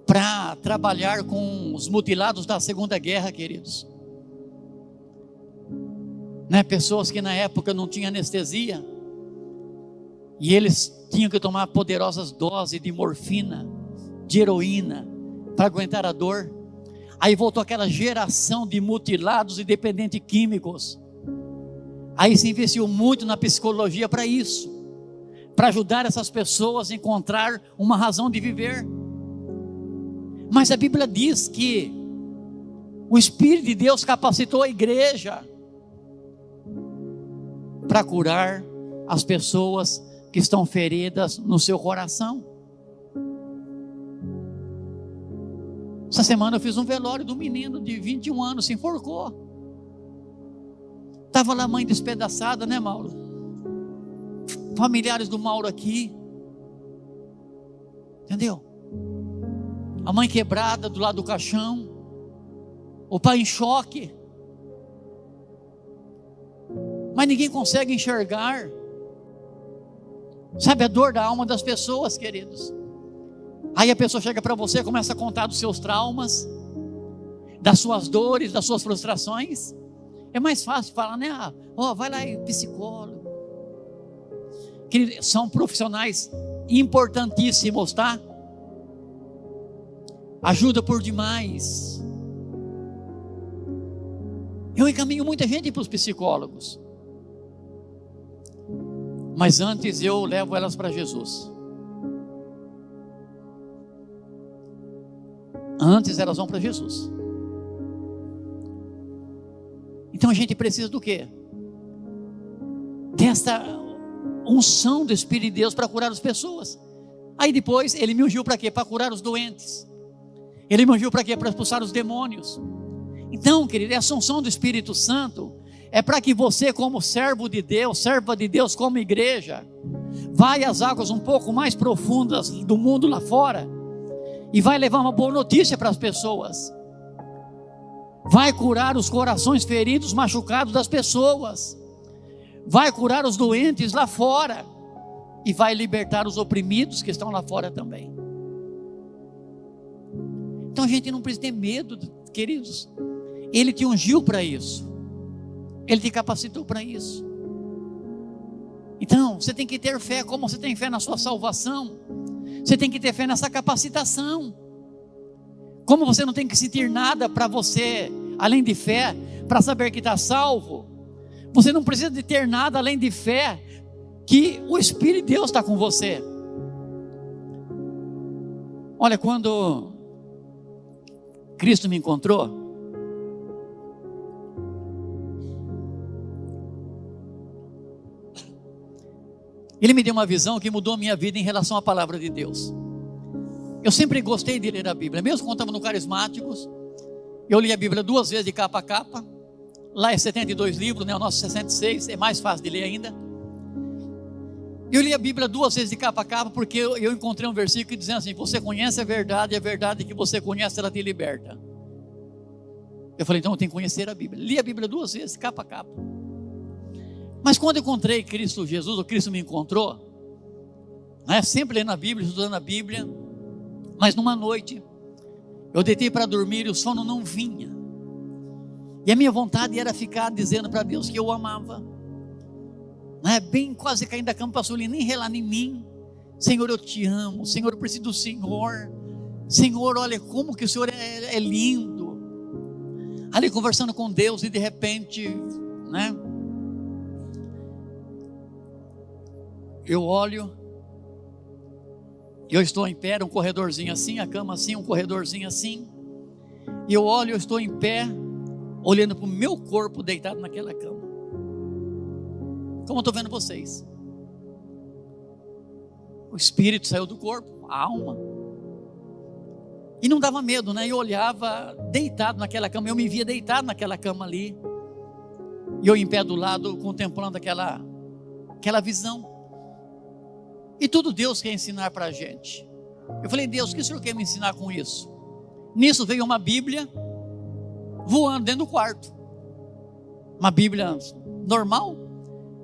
Speaker 1: para trabalhar com os mutilados da Segunda Guerra, queridos. Né? Pessoas que na época não tinham anestesia e eles tinham que tomar poderosas doses de morfina, de heroína, para aguentar a dor. Aí voltou aquela geração de mutilados e dependentes químicos. Aí se investiu muito na psicologia para isso, para ajudar essas pessoas a encontrar uma razão de viver. Mas a Bíblia diz que o Espírito de Deus capacitou a igreja para curar as pessoas que estão feridas no seu coração. Essa semana eu fiz um velório do menino de 21 anos, se enforcou. Estava lá a mãe despedaçada, né, Mauro? Familiares do Mauro aqui. Entendeu? A mãe quebrada do lado do caixão. O pai em choque. Mas ninguém consegue enxergar. Sabe a dor da alma das pessoas, queridos? Aí a pessoa chega para você, começa a contar dos seus traumas, das suas dores, das suas frustrações. É mais fácil falar, né? Vai lá, psicólogo. Que são profissionais importantíssimos, tá? Ajuda por demais. Eu encaminho muita gente para os psicólogos. Mas antes eu levo elas para Jesus. Antes elas vão para Jesus. Então a gente precisa do quê? Desta unção do Espírito de Deus para curar as pessoas. Aí depois ele me ungiu para quê? Para curar os doentes. Ele me ungiu para quê? Para expulsar os demônios. Então, querido, essa unção do Espírito Santo é para que você, como servo de Deus, serva de Deus, como igreja, vai às águas um pouco mais profundas do mundo lá fora e vai levar uma boa notícia para as pessoas. vai curar os corações feridos, machucados das pessoas, vai curar os doentes lá fora, e vai libertar os oprimidos que estão lá fora também. Então a gente não precisa ter medo, queridos. Ele te ungiu para isso, Ele te capacitou para isso. Então você tem que ter fé, como você tem fé na sua salvação, você tem que ter fé nessa capacitação. Como você não tem que sentir nada para você, além de fé, para saber que está salvo, você não precisa de ter nada além de fé, que o Espírito de Deus está com você. Olha, quando Cristo me encontrou, Ele me deu uma visão que mudou a minha vida em relação à palavra de Deus. Eu sempre gostei de ler a Bíblia, mesmo quando estava no Carismáticos, eu li a Bíblia 2 vezes de capa a capa. Lá é 72 livros, né? O nosso 66, é mais fácil de ler ainda. Eu li a Bíblia 2 vezes de capa a capa, porque eu encontrei um versículo dizendo assim: você conhece a verdade, e a verdade que você conhece, ela te liberta. Eu falei, então eu tenho que conhecer a Bíblia. Li a Bíblia 2 vezes, capa a capa. Mas quando eu encontrei Cristo Jesus, ou Cristo me encontrou, né, sempre lendo a Bíblia, estudando a Bíblia, mas numa noite, eu deitei para dormir e o sono não vinha. E a minha vontade era ficar dizendo para Deus que eu amava, né, bem quase caindo da cama, passou ali, nem relar em mim. Senhor, eu te amo. Senhor, eu preciso do Senhor. Senhor, olha como que o Senhor é lindo. Ali conversando com Deus, e de repente, né, eu olho, eu estou em pé, era um corredorzinho assim, a cama assim, um corredorzinho assim, e eu olho, eu estou em pé, olhando para o meu corpo deitado naquela cama, como eu estou vendo vocês. O espírito saiu do corpo, a alma, e não dava medo, né? Eu olhava deitado naquela cama, eu me via deitado naquela cama ali, e eu em pé do lado, contemplando aquela visão. E tudo Deus quer ensinar para a gente. Eu falei, Deus, o que o Senhor quer me ensinar com isso? Nisso veio uma Bíblia voando dentro do quarto, uma Bíblia normal,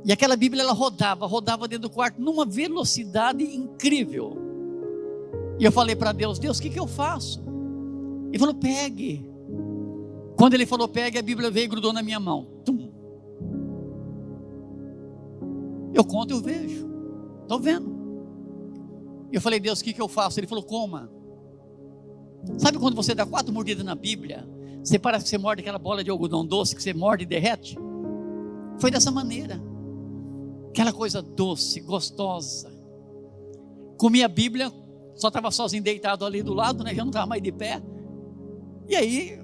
Speaker 1: e aquela Bíblia ela rodava dentro do quarto numa velocidade incrível. E eu falei para Deus, Deus, o que eu faço? Ele falou, pegue. Quando ele falou pegue, a Bíblia veio e grudou na minha mão. Tum. Eu conto, eu vejo, estou vendo. Eu falei, Deus, o que eu faço? Ele falou, coma. Sabe quando você dá 4 mordidas na Bíblia, você parece que você morde aquela bola de algodão doce, que você morde e derrete? Foi dessa maneira, aquela coisa doce, gostosa. Comi a Bíblia, só estava sozinho deitado ali do lado, né? Já não estava mais de pé. E aí,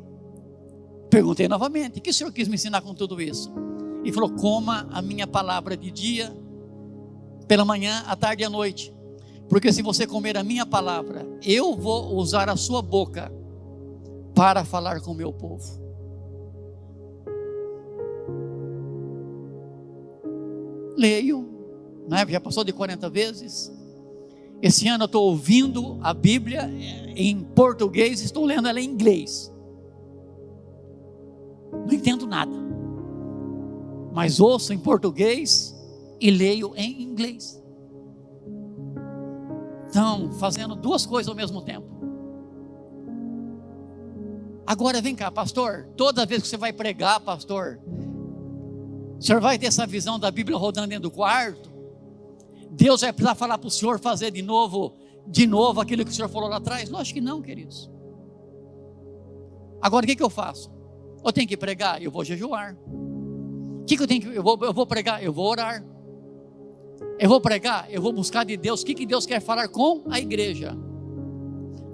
Speaker 1: perguntei novamente, o que o Senhor quis me ensinar com tudo isso? Ele falou, coma a minha palavra de dia, pela manhã, à tarde e à noite. Porque se você comer a minha palavra, eu vou usar a sua boca para falar com o meu povo. Leio, né? Já passou de 40 vezes. Esse ano eu estou ouvindo a Bíblia em português, estou lendo ela em inglês. Não entendo nada, mas ouço em português e leio em inglês. Então, fazendo 2 coisas ao mesmo tempo. Agora vem cá, pastor, toda vez que você vai pregar, pastor, o senhor vai ter essa visão da Bíblia rodando dentro do quarto? Deus vai precisar falar para o senhor fazer de novo aquilo que o senhor falou lá atrás? Lógico que não, queridos. Agora o que eu faço? Eu tenho que pregar? Eu vou jejuar. O que eu tenho que, eu vou pregar? Eu vou orar. Eu vou pregar? Eu vou buscar de Deus. O que Deus quer falar com a igreja?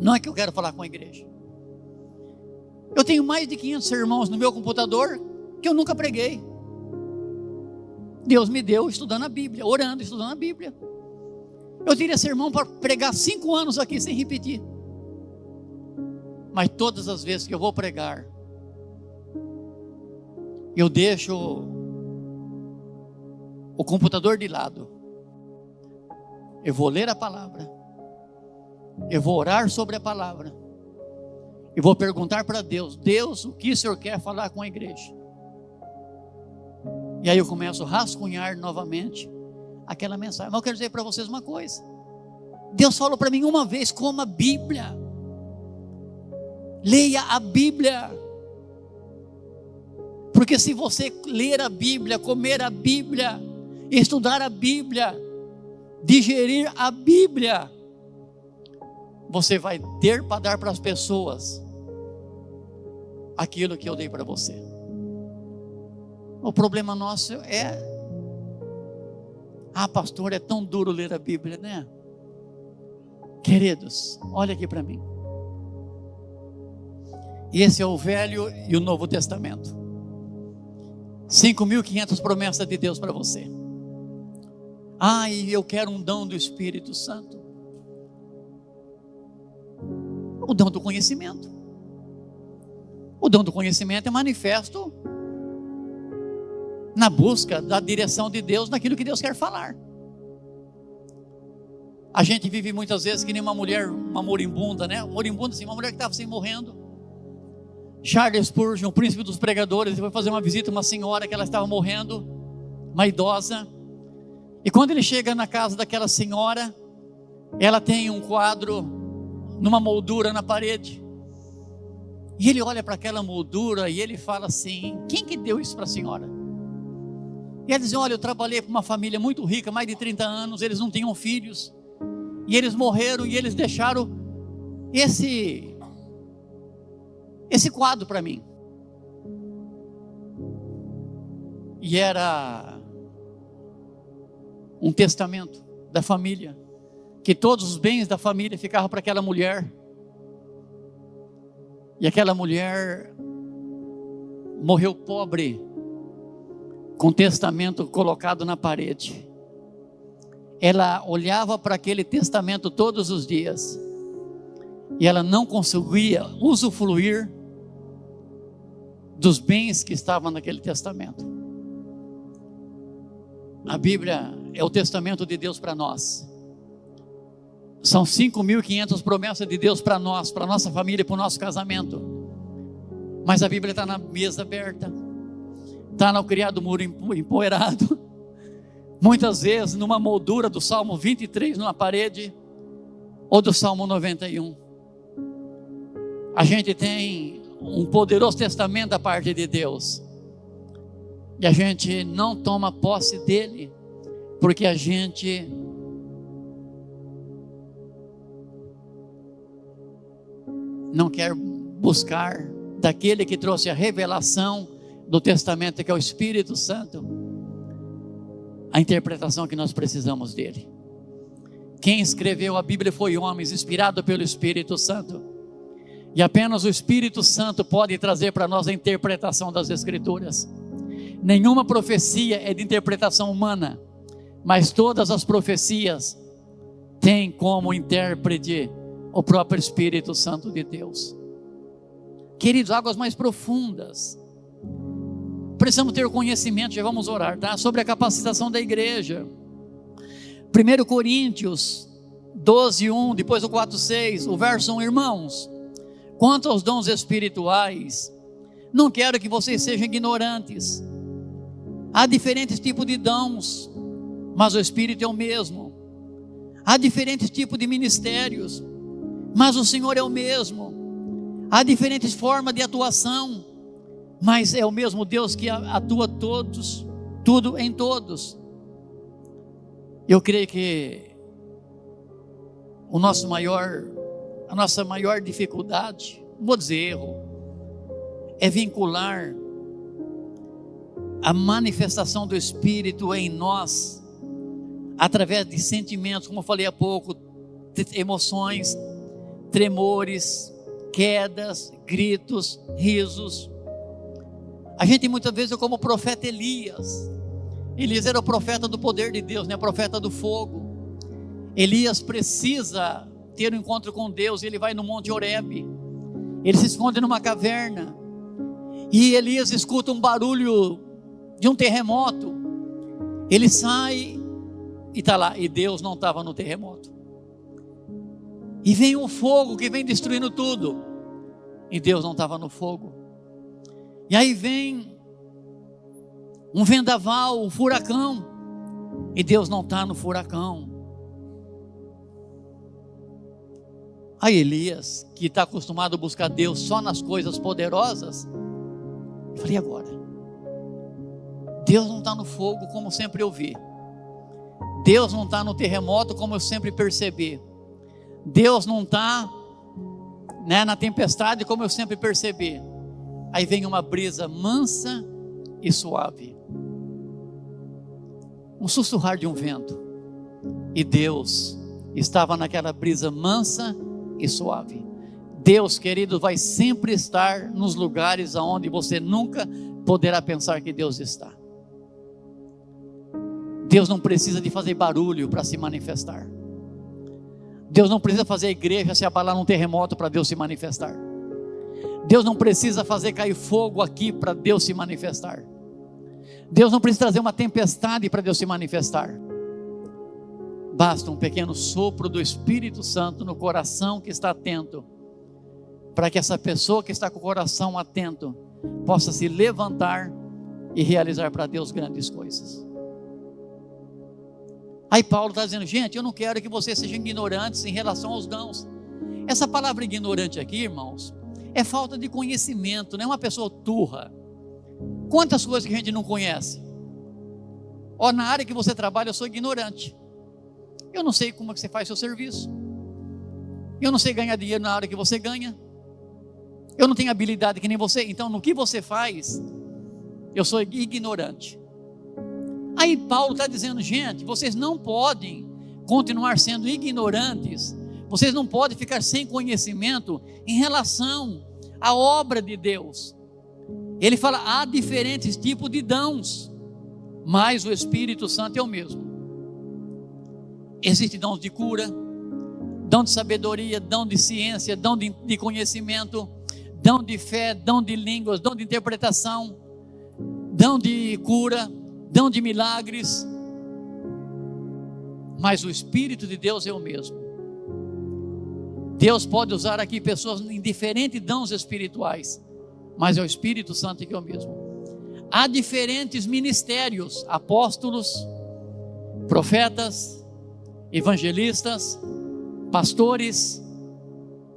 Speaker 1: Não é que eu quero falar com a igreja. Eu tenho mais de 500 sermões no meu computador que eu nunca preguei. Deus me deu estudando a Bíblia, orando, estudando a Bíblia. Eu teria sermão para pregar 5 anos aqui sem repetir. Mas todas as vezes que eu vou pregar, eu deixo o computador de lado. Eu vou ler a palavra. Eu vou orar sobre a palavra. e vou perguntar para Deus: Deus, o que o Senhor quer falar com a igreja? E aí eu começo a rascunhar novamente aquela mensagem. Mas eu quero dizer para vocês uma coisa: Deus falou para mim uma vez: coma a Bíblia, leia a Bíblia, porque se você ler a Bíblia, comer a Bíblia, estudar a Bíblia, digerir a Bíblia, você vai ter para dar para as pessoas aquilo que eu dei para você. O problema nosso é: pastor, é tão duro ler a Bíblia, né? Queridos, olha aqui para mim. Esse é o Velho e o Novo Testamento. 5.500 promessas de Deus para você. E eu quero um dom do Espírito Santo. O dom do conhecimento. O dom do conhecimento é manifesto na busca da direção de Deus, naquilo que Deus quer falar. A gente vive muitas vezes que nem uma mulher, uma moribunda, né? Moribunda, assim, uma mulher que estava assim morrendo. Charles Spurgeon, o príncipe dos pregadores, foi fazer uma visita a uma senhora que ela estava morrendo, uma idosa. E quando ele chega na casa daquela senhora, ela tem um quadro numa moldura na parede. E ele olha para aquela moldura e ele fala assim: quem que deu isso para a senhora? E ela diz: olha, eu trabalhei para uma família muito rica, mais de 30 anos, eles não tinham filhos, e eles morreram, e eles deixaram esse quadro para mim. E era um testamento da família, que todos os bens da família ficavam para aquela mulher. E aquela mulher morreu pobre, com testamento colocado na parede. Ela olhava para aquele testamento todos os dias, e ela não conseguia usufruir dos bens que estavam naquele testamento. A Bíblia é o testamento de Deus para nós. São 5.500 promessas de Deus para nós, para nossa família, para o nosso casamento. Mas a Bíblia está na mesa aberta, está no criado muro empoeirado, muitas vezes numa moldura do Salmo 23 numa parede, ou do Salmo 91. A gente tem um poderoso testamento da parte de Deus, e a gente não toma posse dele, porque a gente não quer buscar daquele que trouxe a revelação do testamento, que é o Espírito Santo, a interpretação que nós precisamos dele. Quem escreveu a Bíblia foi homens, inspirado pelo Espírito Santo, e apenas o Espírito Santo pode trazer para nós a interpretação das Escrituras. Nenhuma profecia é de interpretação humana, mas todas as profecias têm como intérprete o próprio Espírito Santo de Deus. Queridos, águas mais profundas, precisamos ter conhecimento. Já vamos orar, tá? Sobre a capacitação da igreja. 1 Coríntios 12:1, depois o 4:6, o verso 1. Irmãos, quanto aos dons espirituais, não quero que vocês sejam ignorantes. Há diferentes tipos de dons, mas o Espírito é o mesmo. Há diferentes tipos de ministérios, mas o Senhor é o mesmo. Há diferentes formas de atuação, mas é o mesmo Deus que atua tudo em todos. Eu creio que a nossa maior dificuldade, não vou dizer erro, é vincular a manifestação do Espírito em nós, através de sentimentos, como eu falei há pouco, emoções, tremores, quedas, gritos, risos. A gente muitas vezes é como o profeta Elias. Elias era o profeta do poder de Deus, né? Profeta do fogo. Elias precisa ter um encontro com Deus. Ele vai no Monte Horebe, ele se esconde numa caverna, e Elias escuta um barulho de um terremoto. Ele sai e está lá, e Deus não estava no terremoto. E vem um fogo que vem destruindo tudo. e Deus não estava no fogo. E aí vem um vendaval, um furacão, e Deus não está no furacão. Aí Elias, que está acostumado a buscar Deus só nas coisas poderosas, eu falei, agora? Deus não está no fogo como sempre eu vi. Deus não está no terremoto como eu sempre percebi. Deus não está, na tempestade como eu sempre percebi. Aí vem uma brisa mansa e suave, um sussurrar de um vento, e Deus estava naquela brisa mansa e suave. Deus, querido, vai sempre estar nos lugares aonde você nunca poderá pensar que Deus está. Deus não precisa de fazer barulho para se manifestar. Deus não precisa fazer a igreja se abalar num terremoto para Deus se manifestar. Deus não precisa fazer cair fogo aqui para Deus se manifestar. Deus não precisa trazer uma tempestade para Deus se manifestar. Basta um pequeno sopro do Espírito Santo no coração que está atento, para que essa pessoa que está com o coração atento possa se levantar e realizar para Deus grandes coisas. Aí Paulo está dizendo, gente, eu não quero que vocês sejam ignorantes em relação aos dons. Essa palavra ignorante aqui, irmãos, é falta de conhecimento, não é uma pessoa turra. Quantas coisas que a gente não conhece? Na área que você trabalha, eu sou ignorante. Eu não sei como é que você faz seu serviço. Eu não sei ganhar dinheiro na área que você ganha. Eu não tenho habilidade que nem você. Então, no que você faz, eu sou ignorante. Aí Paulo está dizendo, gente, vocês não podem continuar sendo ignorantes. Vocês não podem ficar sem conhecimento em relação à obra de Deus. Ele fala, há diferentes tipos de dons, mas o Espírito Santo é o mesmo. Existem dons de cura, dom de sabedoria, dom de ciência, dom de conhecimento, dom de fé, dom de línguas, dom de interpretação, dom de cura, dom de milagres, mas o Espírito de Deus é o mesmo. Deus pode usar aqui pessoas em diferentes dons espirituais, mas é o Espírito Santo que é o mesmo. Há diferentes ministérios, apóstolos, profetas, evangelistas, pastores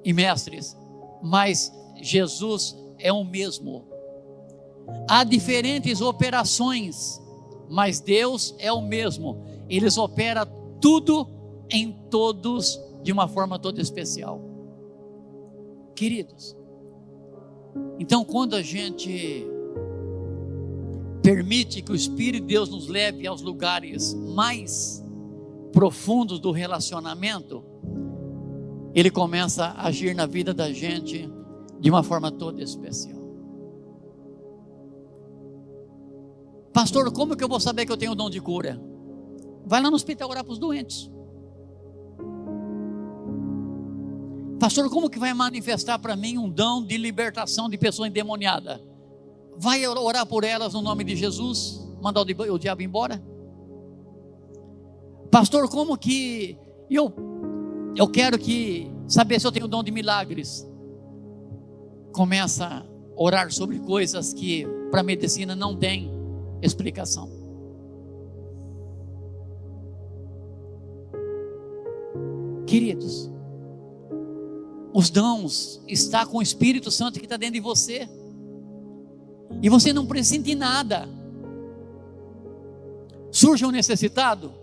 Speaker 1: e mestres, mas Jesus é o mesmo. Há diferentes operações, mas Deus é o mesmo. Ele opera tudo em todos de uma forma toda especial. Queridos, então quando a gente permite que o Espírito de Deus nos leve aos lugares mais profundos do relacionamento, Ele começa a agir na vida da gente de uma forma toda especial. Pastor, como que eu vou saber que eu tenho o dom de cura? Vai lá no hospital orar para os doentes. Pastor, como que vai manifestar para mim um dom de libertação de pessoa endemoniada? Vai orar por elas no nome de Jesus, mandar o diabo embora? Pastor, como que eu quero saber se eu tenho o dom de milagres? Começa a orar sobre coisas que para a medicina não tem explicação. Queridos, os dons estão com o Espírito Santo que está dentro de você, e você não precisa sentir nada. Surge um necessitado,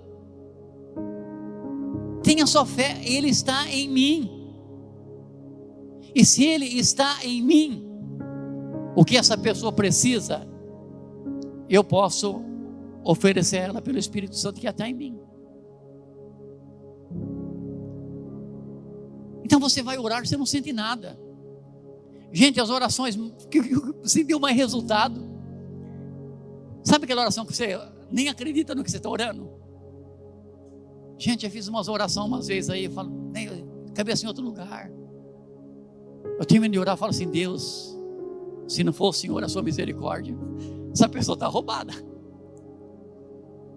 Speaker 1: tenha só fé, Ele está em mim, e se Ele está em mim, o que essa pessoa precisa, eu posso oferecer a ela pelo Espírito Santo que está em mim. Então você vai orar, você não sente nada. Gente, as orações que você deu mais resultado. Sabe aquela oração que você nem acredita no que você está orando? Gente, eu fiz umas orações umas vezes aí, eu falo, cabeça em outro lugar. Eu tenho medo de orar, eu falo assim, Deus, se não for o Senhor, a sua misericórdia, essa pessoa está roubada.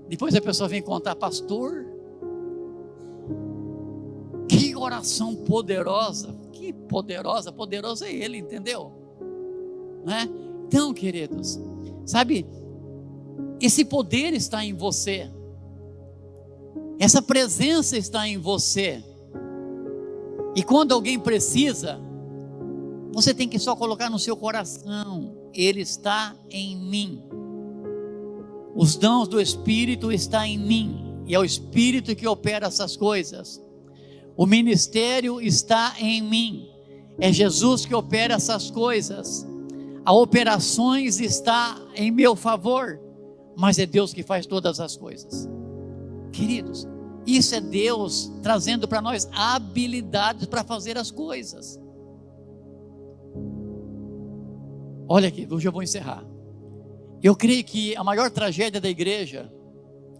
Speaker 1: Depois a pessoa vem contar, pastor, que oração poderosa, que poderosa, poderoso é Ele, entendeu? Né? Então, queridos, sabe, esse poder está em você, essa presença está em você, e quando alguém precisa, você tem que só colocar no seu coração: Ele está em mim, os dons do Espírito estão em mim, e é o Espírito que opera essas coisas. O ministério está em mim, é Jesus que opera essas coisas. A operações está em meu favor, mas é Deus que faz todas as coisas. Queridos, isso é Deus trazendo para nós habilidades para fazer as coisas. Olha aqui, hoje eu vou encerrar. Eu creio que a maior tragédia da igreja,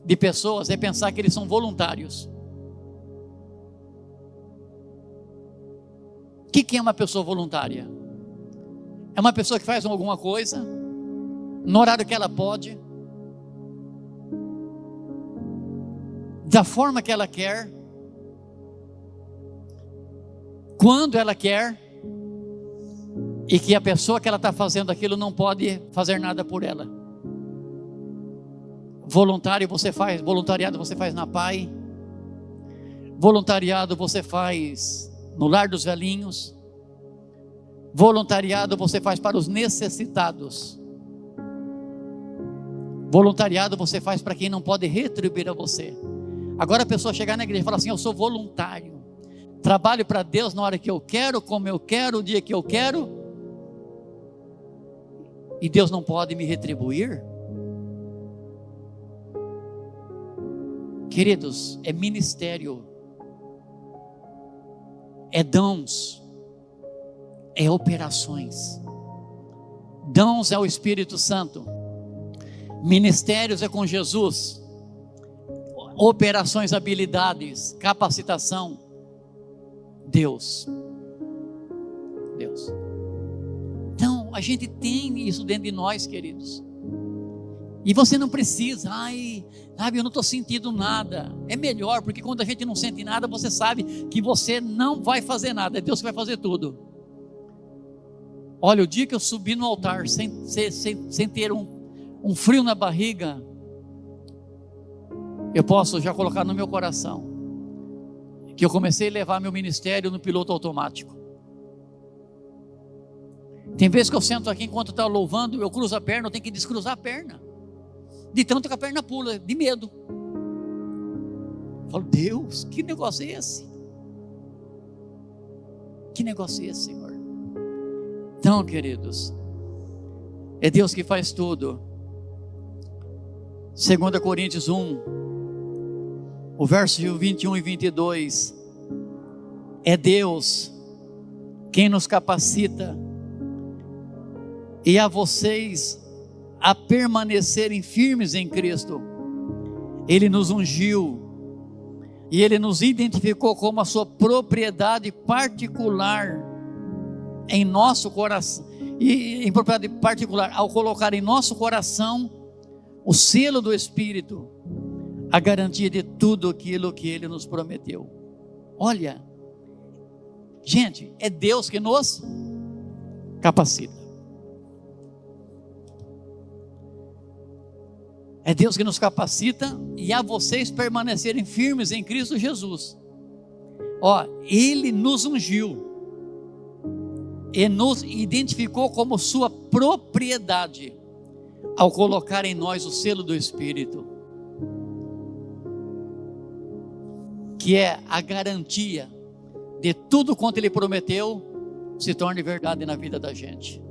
Speaker 1: de pessoas, é pensar que eles são voluntários. O que é uma pessoa voluntária? É uma pessoa que faz alguma coisa no horário que ela pode, da forma que ela quer, quando ela quer, e que a pessoa que ela está fazendo aquilo não pode fazer nada por ela. Voluntariado você faz na PAI, voluntariado você faz no Lar dos Velhinhos, voluntariado você faz para os necessitados, voluntariado você faz para quem não pode retribuir a você. Agora a pessoa chegar na igreja e falar assim: eu sou voluntário, trabalho para Deus na hora que eu quero, como eu quero, o dia que eu quero, e Deus não pode me retribuir. Queridos, é ministério, é dons, é operações. Dons é o Espírito Santo, ministérios é com Jesus, operações, habilidades, capacitação, Deus. Então a gente tem isso dentro de nós, queridos, e você não precisa, sabe, eu não estou sentindo nada. É melhor, porque quando a gente não sente nada, você sabe que você não vai fazer nada, é Deus que vai fazer tudo. Olha, o dia que eu subi no altar sem ter um frio na barriga, eu posso já colocar no meu coração que eu comecei a levar meu ministério no piloto automático. Tem vezes que eu sento aqui enquanto está louvando, eu cruzo a perna, eu tenho que descruzar a perna, de tanto que a perna pula, de medo. Eu falo: Deus, que negócio é esse? Que negócio é esse, Senhor? Então, queridos, é Deus que faz tudo. 2 Coríntios 1, o verso 21 e 22, é Deus quem nos capacita, e a vocês a permanecerem firmes em Cristo. Ele nos ungiu, e Ele nos identificou como a sua propriedade particular em nosso coração, e em propriedade particular, ao colocar em nosso coração o selo do Espírito, a garantia de tudo aquilo que Ele nos prometeu. Olha, gente, é Deus que nos capacita. É Deus que nos capacita, e a vocês permanecerem firmes em Cristo Jesus. Ele nos ungiu e nos identificou como sua propriedade, ao colocar em nós o selo do Espírito, que é a garantia de tudo quanto Ele prometeu se torne verdade na vida da gente.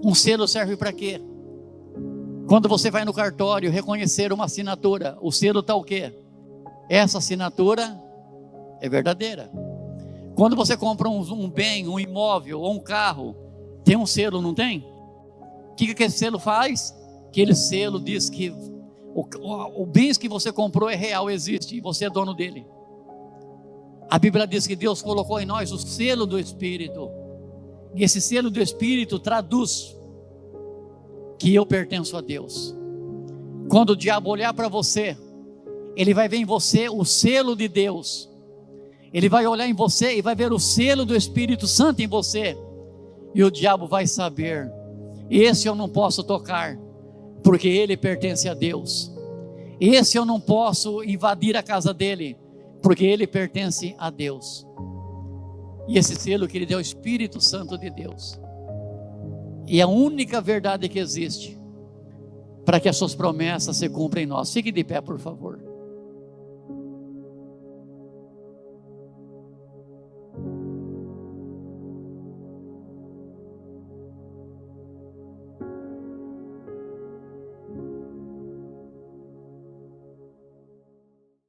Speaker 1: Um selo serve para quê? Quando você vai no cartório reconhecer uma assinatura, o selo está o quê? Essa assinatura é verdadeira. Quando você compra um bem, um imóvel ou um carro, tem um selo, não tem? O que esse selo faz? Aquele selo diz que o bem que você comprou é real, existe, e você é dono dele. A Bíblia diz que Deus colocou em nós o selo do Espírito, e esse selo do Espírito traduz que eu pertenço a Deus. Quando o diabo olhar para você, ele vai ver em você o selo de Deus. Ele vai olhar em você e vai ver o selo do Espírito Santo em você. E o diabo vai saber: esse eu não posso tocar, porque ele pertence a Deus. Esse eu não posso invadir a casa dele, porque ele pertence a Deus. E esse selo que ele deu é o Espírito Santo de Deus. E a única verdade que existe para que as suas promessas se cumpram em nós. Fique de pé, por favor.